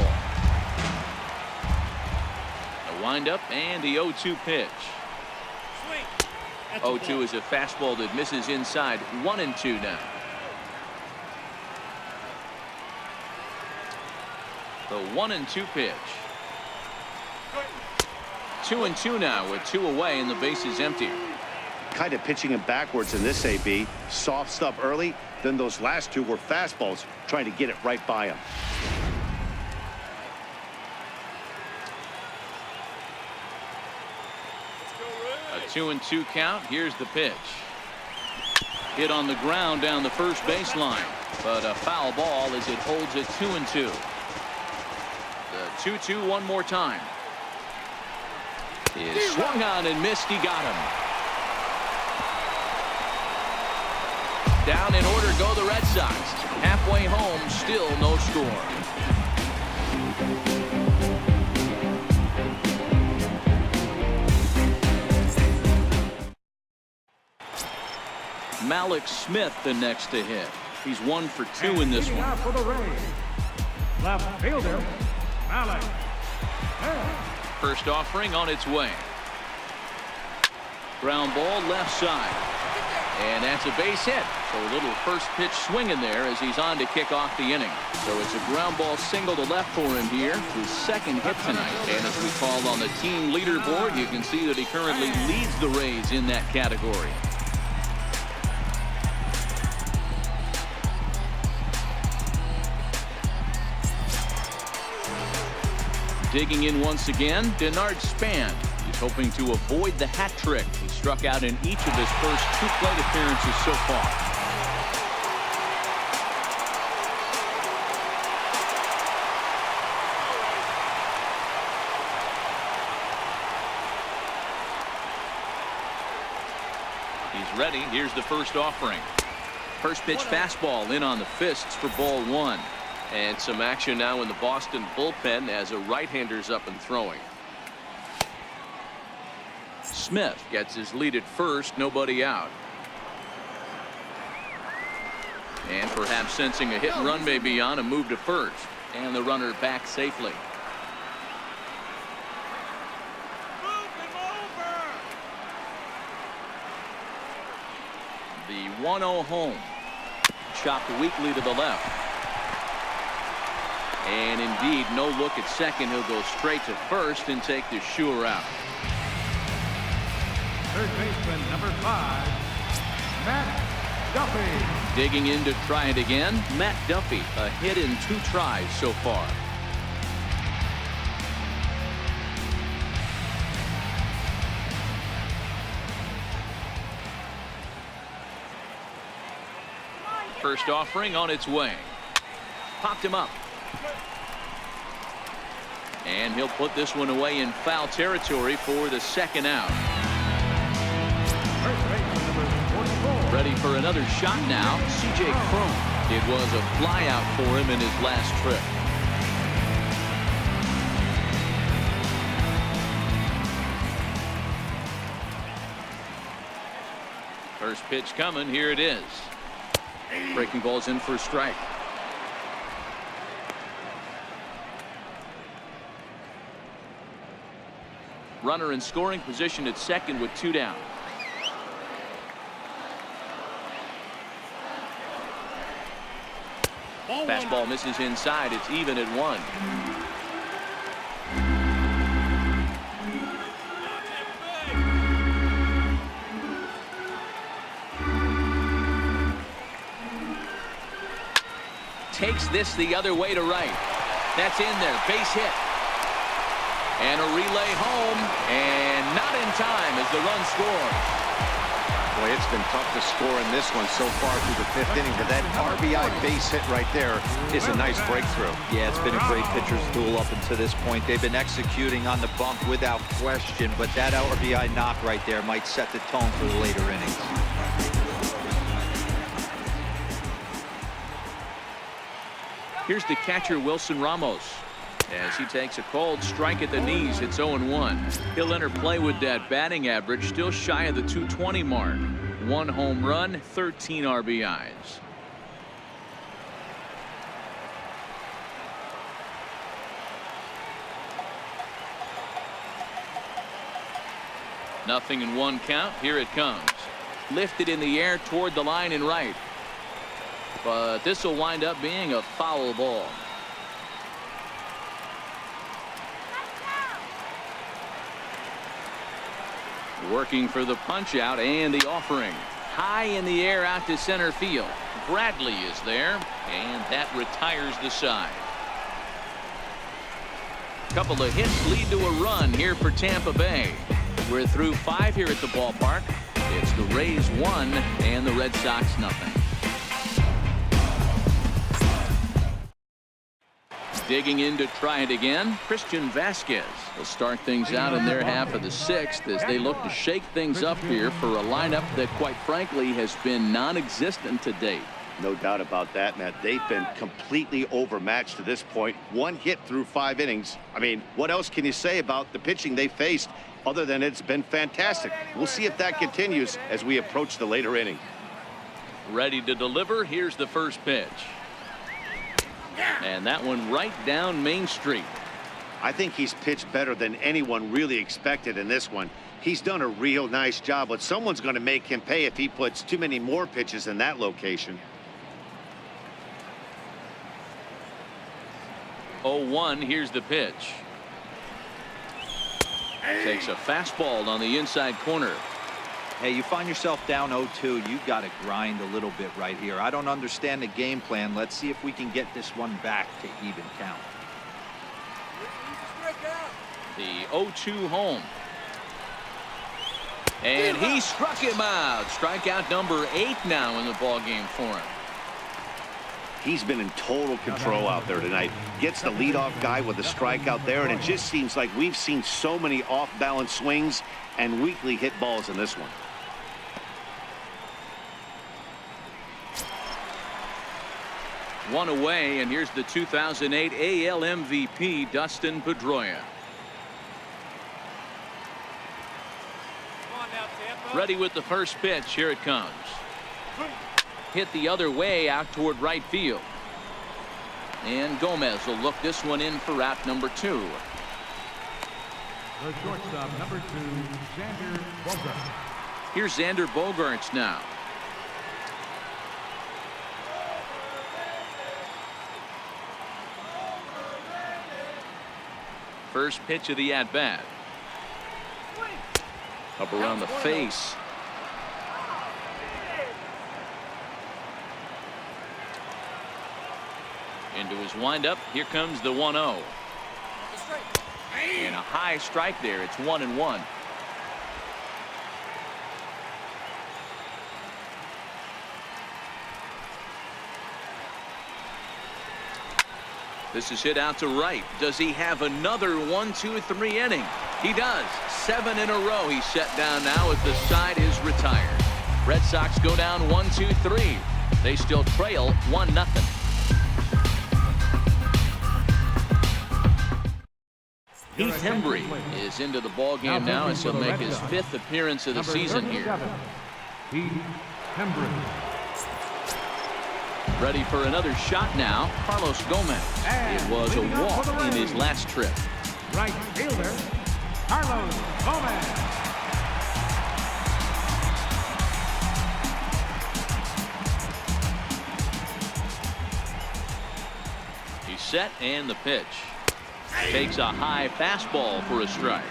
A windup and the 0-2 pitch. 0-2 is a fastball that misses inside. 1-2 now. The 1-2 pitch. 2-2 now with 2 away and the base is empty. Kind of pitching him backwards in this AB. Soft stuff early, then those last 2 were fastballs, trying to get it right by him. A 2-2 count. Here's the pitch. Hit on the ground down the first baseline, but a foul ball as it holds it 2-2. The 2-2 one more time. Is swung on and missed. He got him. Down in order go the Red Sox. Halfway home, still no score. Malik Smith the next to hit. He's 1 for 2 in this one. For the Rays, Left fielder, Malik. First offering on its way. Ground ball left side. And that's a base hit. So a little first pitch swing in there as he's on to kick off the inning. So it's a ground ball single to left for him here. His second hit tonight. And as we call on the team leaderboard, you can see that he currently leads the Rays in that category. Digging in once again, Denard Span. He's hoping to avoid the hat trick. He struck out in each of his first 2 plate appearances so far. He's ready. Here's the first offering. First pitch fastball in on the fists for ball 1. And some action now in the Boston bullpen as a right-hander's up and throwing. Smith gets his lead at first, nobody out. And perhaps sensing a hit and run may be on, a move to first. And the runner back safely. The 1-0 home. Chopped weakly to the left. And indeed, no look at second. He'll go straight to first and take the sure out. Third baseman, number 5, Matt Duffy. Digging in to try it again, Matt Duffy. A hit in 2 tries so far. First offering on its way. Popped him up. And he'll put this one away in foul territory for the second out. First baseman, number 44. Ready for another shot now, C.J. Cron. It was a flyout for him in his last trip. First pitch coming, here it is. Breaking ball's in for a strike. Runner in scoring position at second with 2 down. Fastball misses inside. It's even at 1. Takes this the other way to right. That's in there. Base hit. And a relay home, and not in time as the run scored. Boy, it's been tough to score in this one so far through the 5th inning, but that RBI base hit right there is a nice breakthrough. Yeah, it's been a great pitcher's duel up until this point. They've been executing on the bump without question, but that RBI knock right there might set the tone for the later innings. Here's the catcher, Wilson Ramos. As he takes a cold strike at the knees, it's 0-1. He'll enter play with that batting average still shy of the 220 mark. 1 home run, 13 RBIs. Nothing in 1 count. Here it comes. Lifted in the air toward the line and right. But this will wind up being a foul ball. Working for the punch out and the offering. High in the air out to center field. Bradley is there, and that retires the side. Couple of hits lead to a run here for Tampa Bay. We're through 5 here at the ballpark. It's the Rays 1 and the Red Sox nothing. Digging in to try it again, Christian Vasquez will start things out in their half of the 6th as they look to shake things up here for a lineup that, quite frankly, has been non-existent to date. No doubt about that, Matt. They've been completely overmatched to this point. 1 hit through 5 innings. I mean, what else can you say about the pitching they faced other than it's been fantastic? We'll see if that continues as we approach the later inning. Ready to deliver. Here's the first pitch. And that one right down Main Street. I think he's pitched better than anyone really expected in this one. He's done a real nice job, but someone's going to make him pay if he puts too many more pitches in that location. 0-1, here's the pitch. Takes a fastball on the inside corner. Hey, you find yourself down 0-2, you got to grind a little bit right here. I don't understand the game plan. Let's see if we can get this one back to even count. The 0-2 home. And he struck him out. Strikeout number 8 now in the ballgame for him. He's been in total control out there tonight. Gets the leadoff guy with a strikeout there, and it just seems like we've seen so many off-balance swings and weakly hit balls in this one. One away, and here's the 2008 AL MVP, Dustin Pedroia. Ready with the first pitch. Here it comes. Hit the other way out toward right field. And Gomez will look this one in for out number 2. The shortstop, number 2, Xander Bogaerts. Here's Xander Bogaerts now. First pitch of the at-bat. Up around the face. Into his windup. Here comes the 1-0. And a high strike there. It's 1-1. This is hit out to right. Does he have another 1-2-3 inning? He does. 7 in a row. He's set down now as the side is retired. Red Sox go down 1-2-3. They still trail 1-0. Heath Hembry is into the ball game now as he'll make his 5th appearance of the season here. Heath Hembry. Ready for another shot now. Carlos Gomez. It was a walk in his last trip. Right fielder, Carlos Gomez. He's set, and the pitch. Takes a high fastball for a strike.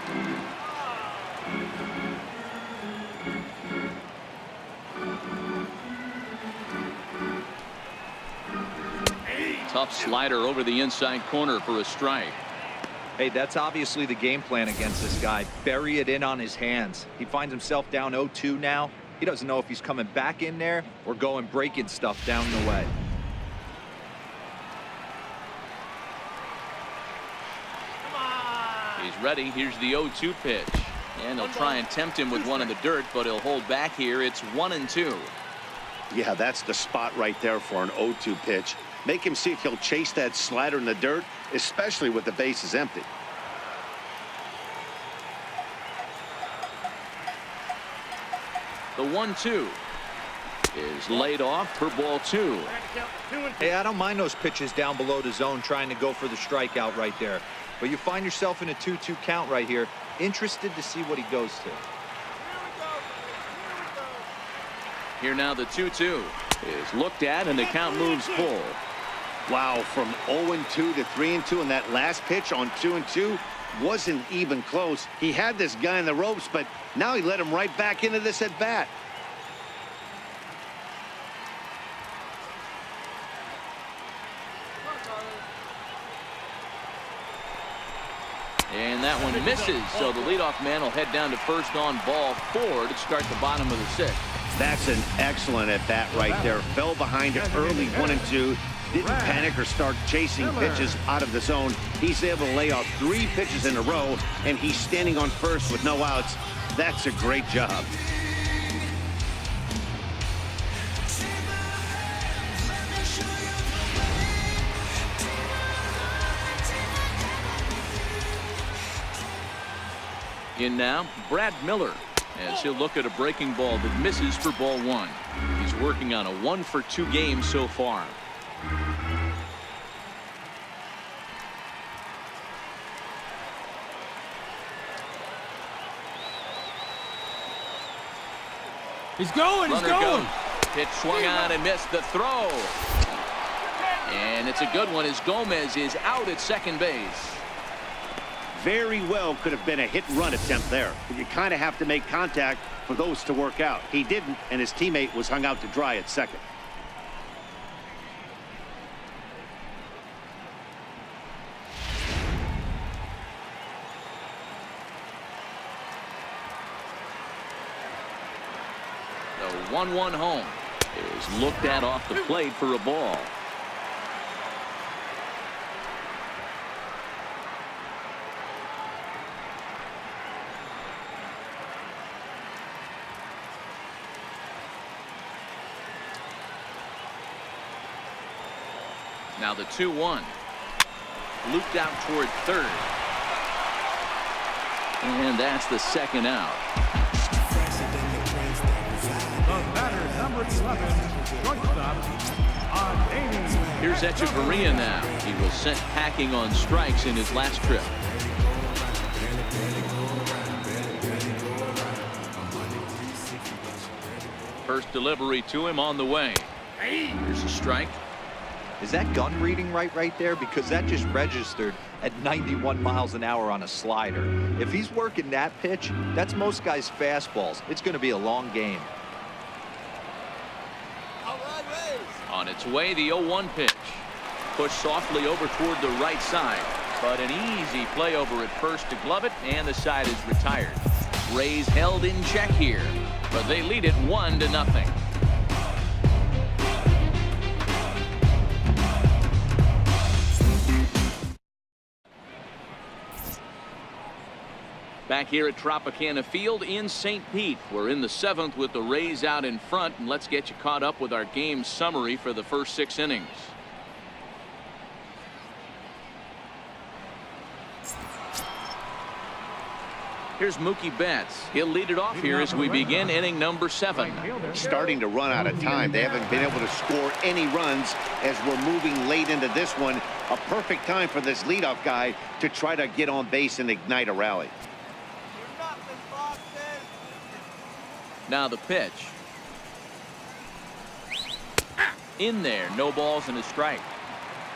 Tough slider over the inside corner for a strike. Hey, that's obviously the game plan against this guy. Bury it in on his hands. He finds himself down 0-2 now. He doesn't know if he's coming back in there or going breaking stuff down the way. He's ready. Here's the 0-2 pitch. And they'll try and tempt him with one in the dirt, but he'll hold back here. It's 1-2. Yeah, that's the spot right there for an 0-2 pitch. Make him see if he'll chase that slider in the dirt, especially with the bases empty. The 1-2 is laid off for ball 2. Hey, I don't mind those pitches down below the zone trying to go for the strikeout right there. But you find yourself in a 2-2 count right here. Interested to see what he goes to. Here now the 2-2 is looked at, and the count moves full. Wow, from 0-2 to 3-2, and that last pitch on 2-2 wasn't even close. He had this guy in the ropes, but now he let him right back into this at bat. And that one misses, so the leadoff man will head down to first on ball 4 to start the bottom of the 6th. That's an excellent at bat right there. Fell behind it early 1-2. Didn't panic or start chasing pitches out of the zone. He's able to lay off 3 pitches in a row, and he's standing on first with no outs. That's a great job. In now, Brad Miller, as he'll look at a breaking ball that misses for ball 1. He's working on a 1-for-2 game so far. He's going. He's Runner going. goes. Pitch swung on and missed the throw. And it's a good one as Gomez is out at second base. Very well could have been a hit-and-run attempt there. But you kind of have to make contact for those to work out. He didn't, and his teammate was hung out to dry at second. The 1-1 home is looked at off the plate for a ball. Now the 2-1. Looped out toward third. And that's the second out. The batter, number 11, shortstop, Adeany. Here's Echeverria now. He was sent packing on strikes in his last trip. First delivery to him on the way. Here's a strike. Is that gun reading right there? Because that just registered at 91 miles an hour on a slider. If he's working that pitch, that's most guys' fastballs. It's going to be a long game. On its way, the 0-1 pitch. Pushed softly over toward the right side. But an easy play over at first to glove it, and the side is retired. Rays held in check here, but they lead it 1-0. Back here at Tropicana Field in St. Pete. We're in the 7th with the Rays out in front, and let's get you caught up with our game summary for the first 6 innings. Here's Mookie Betts. He'll lead it off here as we begin inning number 7. Starting to run out of time. They haven't been able to score any runs as we're moving late into this one. A perfect time for this leadoff guy to try to get on base and ignite a rally. Now the pitch. In there, no balls and a strike.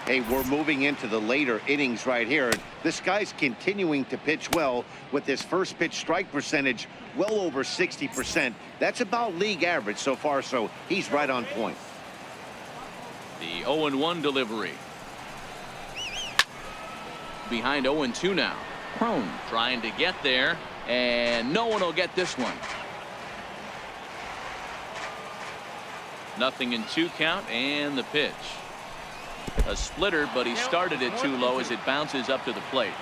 Hey, we're moving into the later innings right here. This guy's continuing to pitch well with his first pitch strike percentage well over 60%. That's about league average so far, so he's right on point. The 0-1 delivery. Behind 0-2 now. Crone trying to get there, and no one will get this one. 0-2 count, and the pitch. A splitter, but he started it too low as it bounces up to the plate.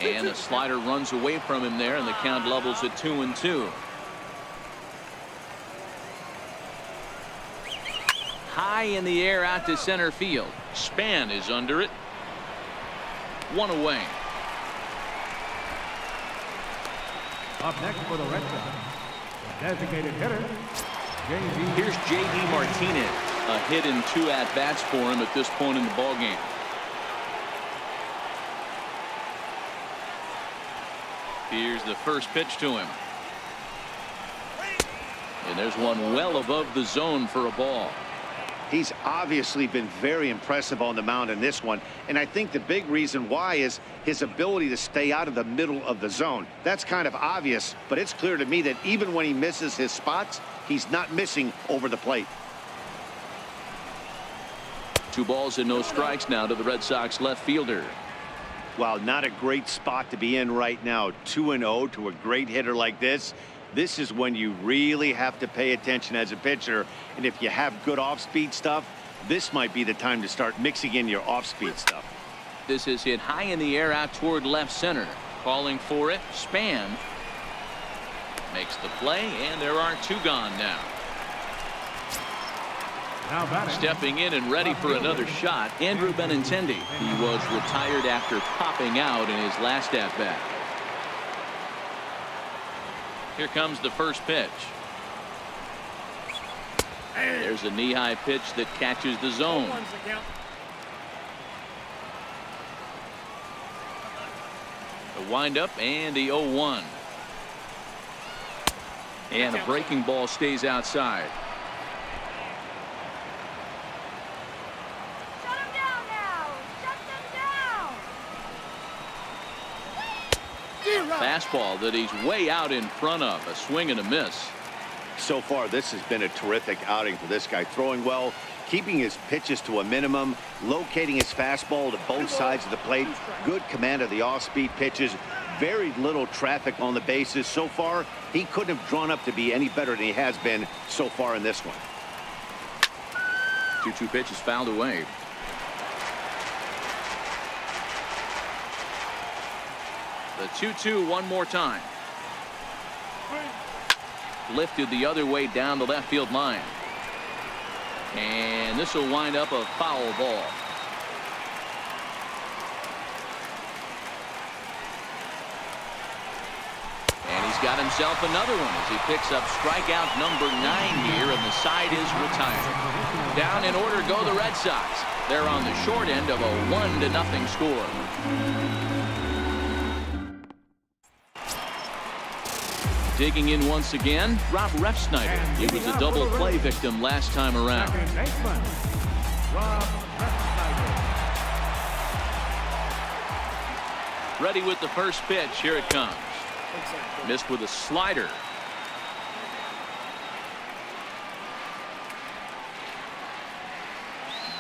And the slider runs away from him there, and the count levels at 2-2. High in the air out to center field. Span is under it. 1 away. Up next for the Red Sox, the designated hitter, J.D. Here's J.D. Martinez. A hit and 2 at-bats for him at this point in the ballgame. Here's the first pitch to him. And there's one well above the zone for a ball. He's obviously been very impressive on the mound in this one, and I think the big reason why is his ability to stay out of the middle of the zone. That's kind of obvious, but it's clear to me that even when he misses his spots, he's not missing over the plate. 2 balls and no strikes now to the Red Sox left fielder. Well, not a great spot to be in right now. 2-0 to a great hitter like this. This is when you really have to pay attention as a pitcher, and if you have good off-speed stuff, this might be the time to start mixing in your off-speed stuff. This is hit high in the air out toward left center. Calling for it. Span makes the play, and there are 2 gone now. Now batting. Stepping in and ready for another shot, Andrew Benintendi. He was retired after popping out in his last at-bat. Here comes the first pitch. There's a knee-high pitch that catches the zone. The windup and the 0-1. And a breaking ball stays outside. Shut him down now. Shut them down. Fastball that he's way out in front of. A swing and a miss. So far, this has been a terrific outing for this guy. Throwing well, keeping his pitches to a minimum, locating his fastball to both sides of the plate. Good command of the off-speed pitches. Very little traffic on the bases. So far, he couldn't have drawn up to be any better than he has been so far in this one. 2-2 pitch is fouled away. The 2-2 one more time. Lifted the other way down the left field line. And this will wind up a foul ball. And he's got himself another one as he picks up strikeout number 9 here, and the side is retired. Down in order go the Red Sox. They're on the short end of a 1-0 score. Digging in once again, Rob Refsnyder. He was a double play victim last time around. Second baseman, Rob Refsnyder. Ready with the first pitch. Here it comes. Missed with a slider.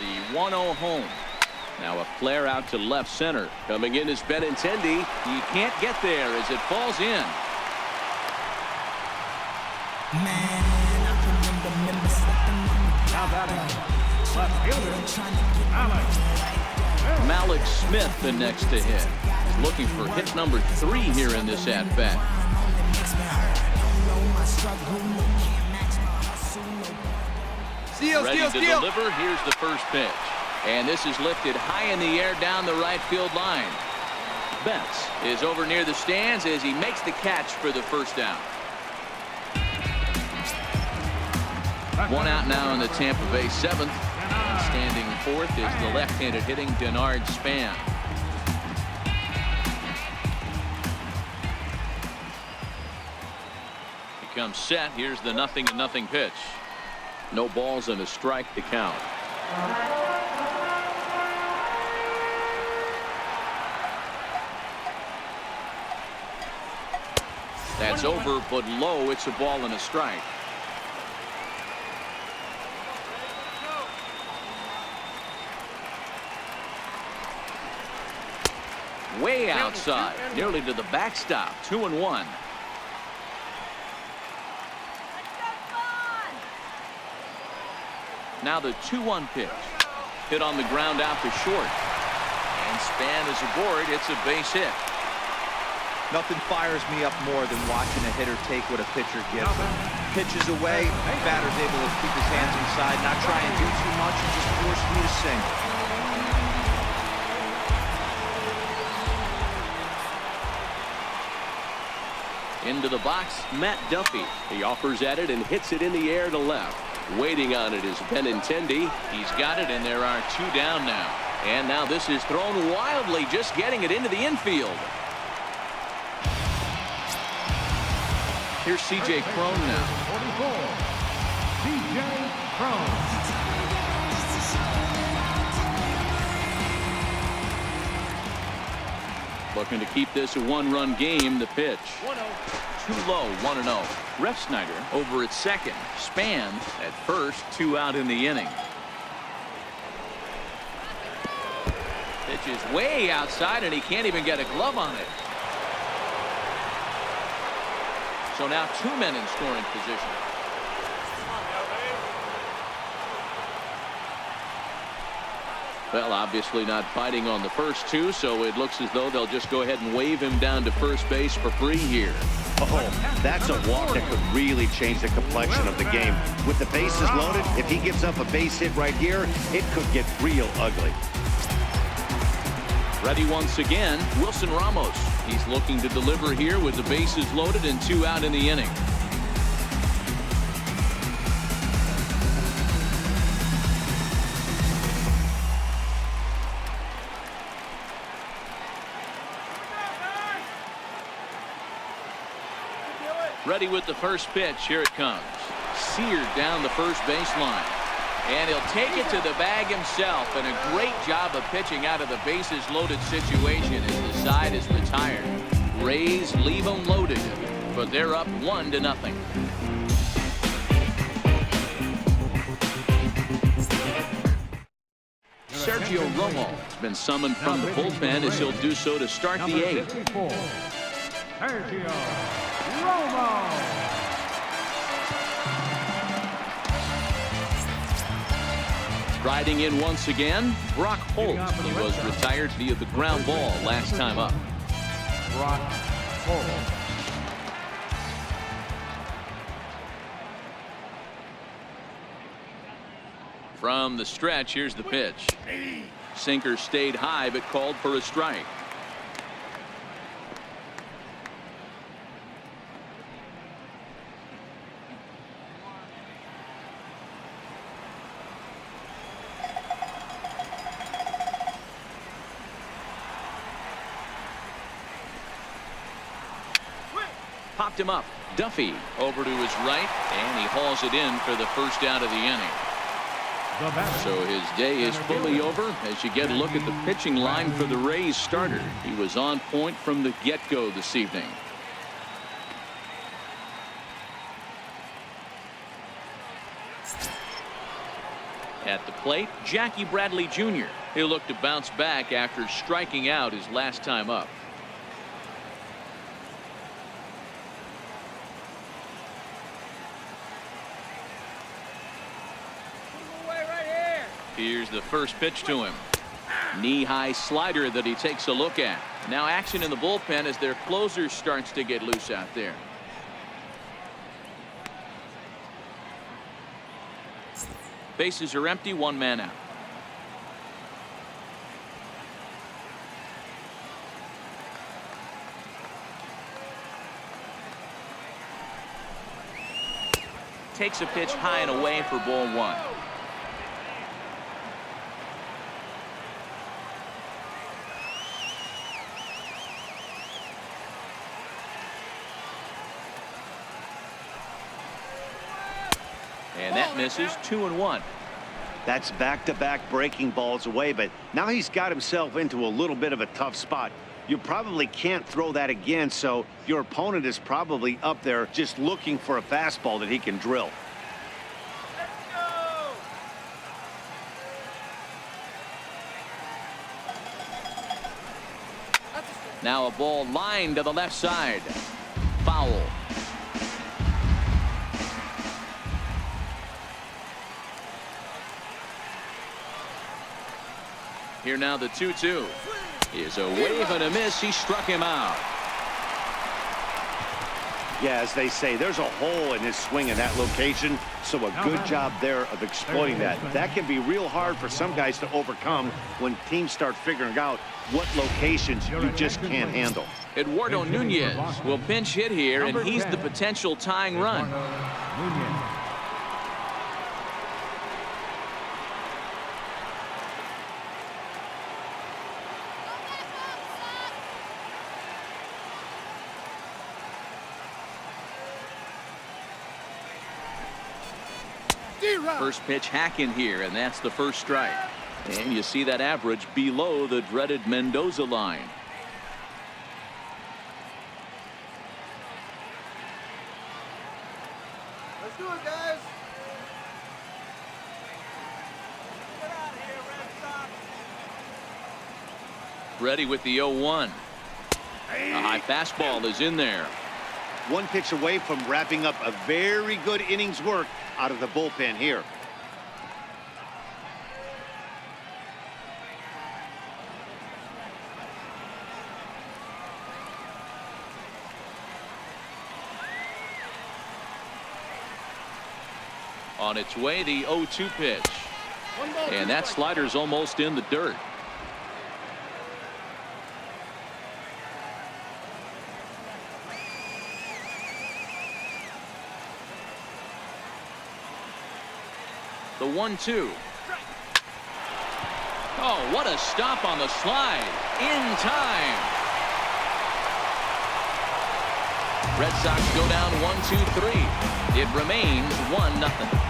The 1-0 home. Now a flare out to left center. Coming in is Benintendi. He can't get there as it falls in. Now batting, left fielder, Alex. Malik Smith the next to hit. He's looking for hit number 3 here in this at-bat. Ready to deliver. Here's the first pitch. And this is lifted high in the air down the right field line. Betts is over near the stands as he makes the catch for the first down. One out now in the Tampa Bay 7th. And standing fourth is the left-handed hitting Denard Span. He comes set. Here's the 0-0 pitch. No balls and a strike to count. That's over, but low. It's a ball and a strike. Way outside, nearly to the backstop. 2-1. Now the 2-1 pitch. Hit on the ground out to short. And Span is aboard. It's a base hit. Nothing fires me up more than watching a hitter take what a pitcher gives him. Pitches away, batter's able to keep his hands inside, not try and do too much, and just force me to sing. Into the box, Matt Duffy. He offers at it and hits it in the air to left. Waiting on it is Benintendi. He's got it, and there are 2 down now. And now this is thrown wildly, just getting it into the infield. Here's C.J. Cron now. 44, C.J. Cron. Looking to keep this a 1-run game. The pitch. 1-0. Too low. 1-0. Refsnyder over at second. Span at first. 2 out in the inning. Pitch is way outside, and he can't even get a glove on it. So now 2 men in scoring position. Well, obviously not fighting on the first 2, so it looks as though they'll just go ahead and wave him down to first base for free here. Oh, that's a walk that could really change the complexion of the game. With the bases loaded, if he gives up a base hit right here, it could get real ugly. Ready once again, Wilson Ramos. He's looking to deliver here with the bases loaded and 2 out in the inning. Ready with the first pitch. Here it comes. Seared down the first baseline. And he'll take it to the bag himself. And a great job of pitching out of the bases loaded situation as the side is retired. Rays leave them loaded, but they're up 1-0. Sergio Romo has been summoned from the bullpen as he'll do so to start the eighth. Sergio Romo. Riding in once again, Brock Holt. He was retired via the ground ball last time up. Brock Holt. From the stretch, here's the pitch. Sinker stayed high but called for a strike. Popped him up. Duffy over to his right, and he hauls it in for the first out of the inning. So his day is fully over as you get a look at the pitching line for the Rays starter. He was on point from the get-go this evening. At the plate, Jackie Bradley Jr. He'll look to bounce back after striking out his last time up. Here's the first pitch to him. Knee-high slider that he takes a look at. Now action in the bullpen as their closer starts to get loose out there. Bases are empty, one man out. Takes a pitch high and away for ball one. And that misses. 2-1. That's back-to-back breaking balls away, but now he's got himself into a little bit of a tough spot. You probably can't throw that again, so your opponent is probably up there just looking for a fastball that he can drill. Now a ball lined to the left side. Foul. Here now the 2-2 is a wave and a miss. He struck him out. Yeah, as they say, there's a hole in his swing in that location, so a good job there of exploiting that. That can be real hard for some guys to overcome when teams start figuring out what locations you just can't handle. Eduardo Nunez will pinch hit here, and he's the potential tying run. First pitch hack in here, and that's the first strike. And you see that average below the dreaded Mendoza line. Let's do it, guys. Get out of here, Red Sox. Ready with the 0-1. A high fastball is in there. One pitch away from wrapping up a very good innings work out of the bullpen here. On its way, the 0-2 pitch. And that slider's almost in the dirt. The 1-2. Oh, what a stop on the slide. In time. Red Sox go down 1-2-3. It remains 1-0.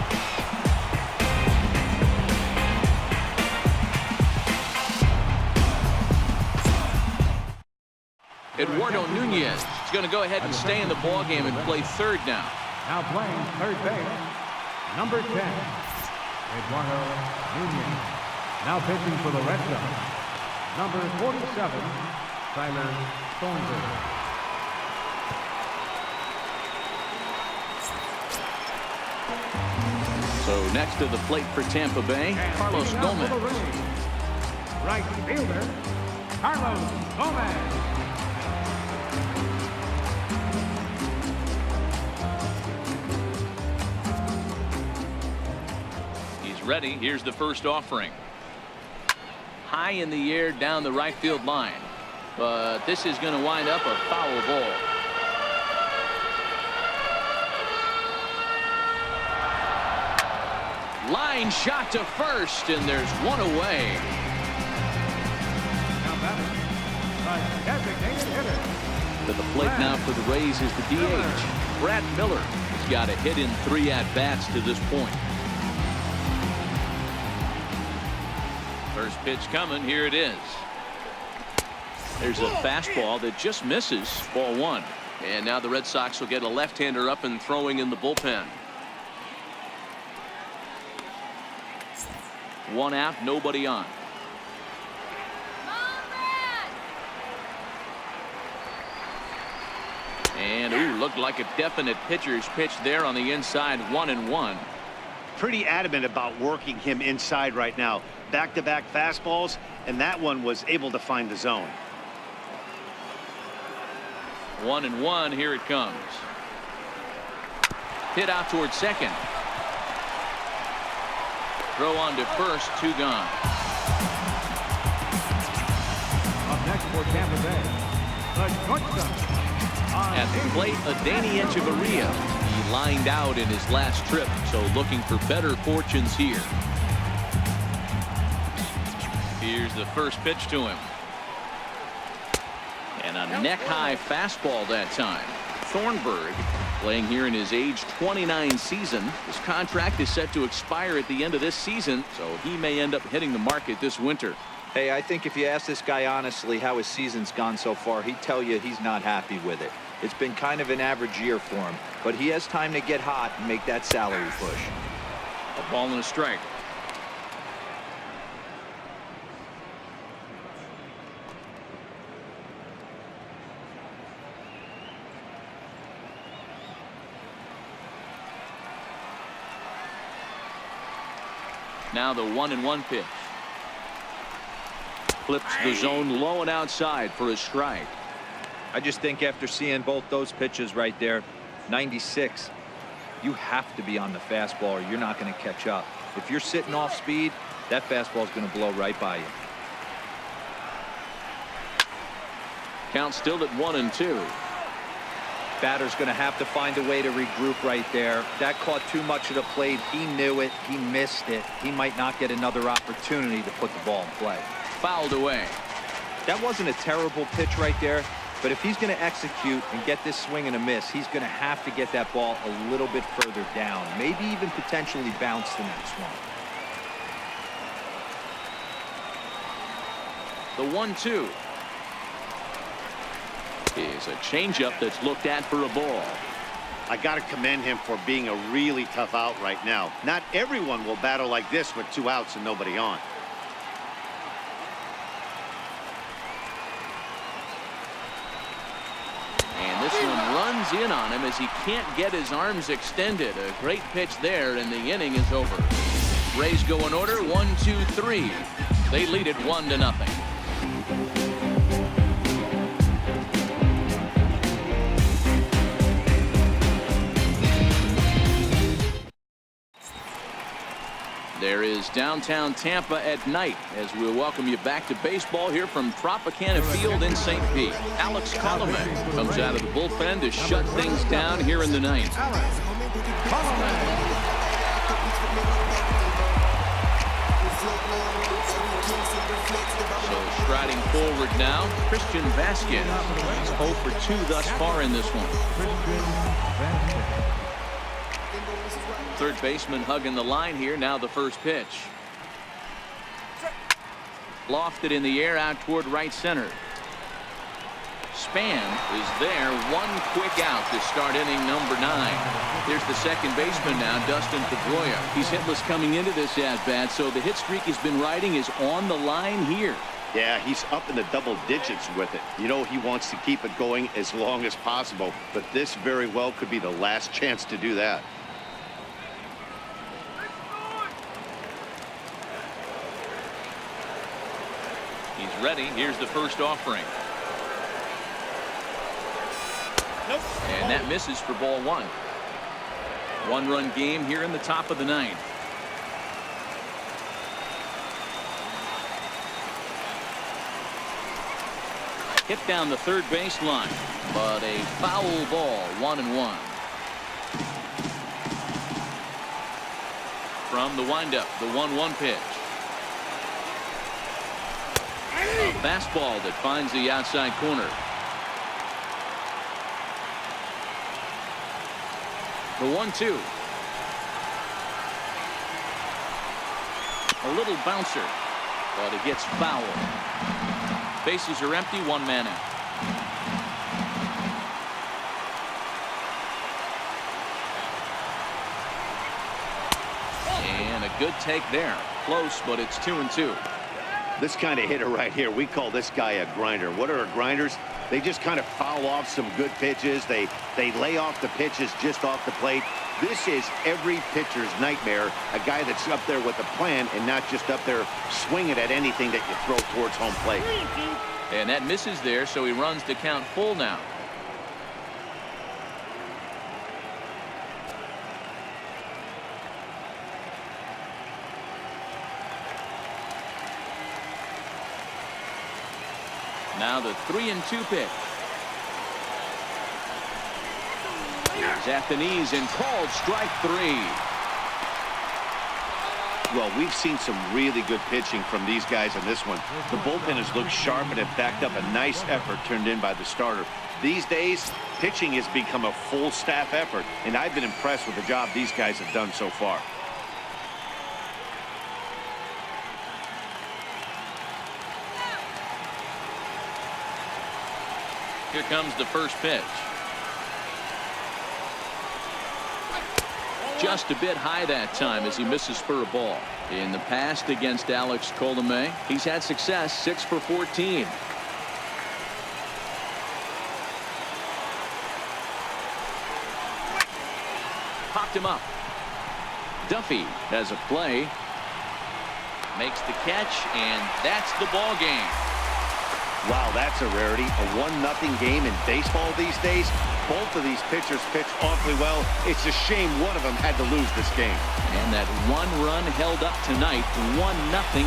Eduardo Nunez is going to go ahead and stay in the ballgame and play third now. Now playing third base, number 10, Eduardo Nunez. Now pitching for the Red Sox, number 47, Tyler Thornburg. So next to the plate for Tampa Bay, Carlos Gomez. Right fielder, Carlos Gomez. Ready. Here's the first offering. High in the air down the right field line. But this is going to wind up a foul ball. Line shot to first, and there's one away. Now batting, designated hitter. To the plate now for the Rays is the DH. Brad Miller has got a hit in 3 at-bats to this point. First pitch coming. Here it is. There's a fastball that just misses. Ball 1. And now the Red Sox will get a left-hander up and throwing in the bullpen. 1 out, nobody on. And looked like a definite pitcher's pitch there on the inside. 1-1. Pretty adamant about working him inside right now. Back-to-back fastballs, and that one was able to find the zone. 1-1. Here it comes. Hit out towards second. Throw on to first. 2 gone. Up next for Tampa Bay, the shortstop. At the plate, Adeiny Echeverria. He lined out in his last trip, so looking for better fortunes here. Here's the first pitch to him. And a neck-high fastball that time. Thornburg playing here in his age 29 season. His contract is set to expire at the end of this season, so he may end up hitting the market this winter. Hey, I think if you ask this guy honestly how his season's gone so far, he'd tell you he's not happy with it. It's been kind of an average year for him, but he has time to get hot and make that salary push. A ball and a strike. Now the 1-1 pitch. Flips the zone low and outside for a strike. I just think after seeing both those pitches right there, 96, you have to be on the fastball or you're not going to catch up. If you're sitting off speed, that fastball is going to blow right by you. Count still at 1-2. Batter's going to have to find a way to regroup right there. That caught too much of the plate. He knew it. He missed it. He might not get another opportunity to put the ball in play. Fouled away. That wasn't a terrible pitch right there, but if he's going to execute and get this swing and a miss, he's going to have to get that ball a little bit further down, maybe even potentially bounce the next one. The 1-2 is a changeup that's looked at for a ball. I got to commend him for being a really tough out right now. Not everyone will battle like this with 2 outs and nobody on. And this one runs in on him as he can't get his arms extended. A great pitch there, and the inning is over. Rays go in order, 1-2-3. They lead it 1-0. There is downtown Tampa at night as we'll welcome you back to baseball here from Tropicana Field in St. Pete. Alex Colomé comes out of the bullpen to shut things down here in the ninth. So striding forward now, Christian Vasquez. He's 0 for 2 thus far in this one. Third baseman hugging the line here. Now the first pitch. Lofted in the air out toward right center. Span is there. One quick out to start inning number 9. Here's the second baseman now, Dustin Pedroia. He's hitless coming into this at-bat, so the hit streak he's been riding is on the line here. Yeah, he's up in the double digits with it. You know, he wants to keep it going as long as possible, but this very well could be the last chance to do that. He's ready. Here's the first offering. Nope. And that misses for ball 1. One-run game here in the top of the 9th. Hit down the third baseline, but a foul ball, 1-1. From the windup, the 1-1 pitch. A fastball that finds the outside corner. The 1-2. A little bouncer, but it gets foul. Bases are empty, 1 man out. And a good take there. Close, but it's 2-2. This kind of hitter right here, we call this guy a grinder. What are grinders? They just kind of foul off some good pitches. They lay off the pitches just off the plate. This is every pitcher's nightmare, a guy that's up there with a plan and not just up there swinging at anything that you throw towards home plate. And that misses there, so he runs to count full now. Now the 3-2 pitch. He's at the knees and called strike 3. Well, we've seen some really good pitching from these guys in this one. The bullpen has looked sharp and have backed up a nice effort turned in by the starter. These days, pitching has become a full staff effort, and I've been impressed with the job these guys have done so far. Here comes the first pitch. Just a bit high that time as he misses for a ball. In the past against Alex Colomé, he's had success, 6 for 14. Popped him up. Duffy has a play. Makes the catch, and that's the ball game. Wow, that's a rarity. A 1-0 game in baseball these days. Both of these pitchers pitched awfully well. It's a shame one of them had to lose this game. And that 1 run held up tonight, 1-0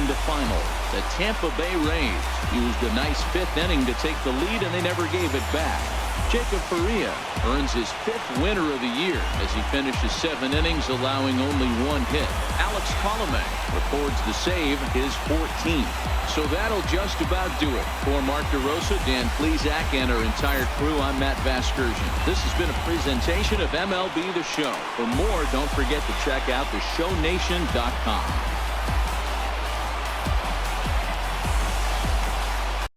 the final. The Tampa Bay Rays used a nice 5th inning to take the lead, and they never gave it back. Jacob Faria earns his 5th winner of the year as he finishes 7 innings, allowing only 1 hit. Alex Colomé records the save, his 14th. So that'll just about do it. For Mark DeRosa, Dan Plesac, and our entire crew, I'm Matt Vasgersian. This has been a presentation of MLB The Show. For more, don't forget to check out theshownation.com.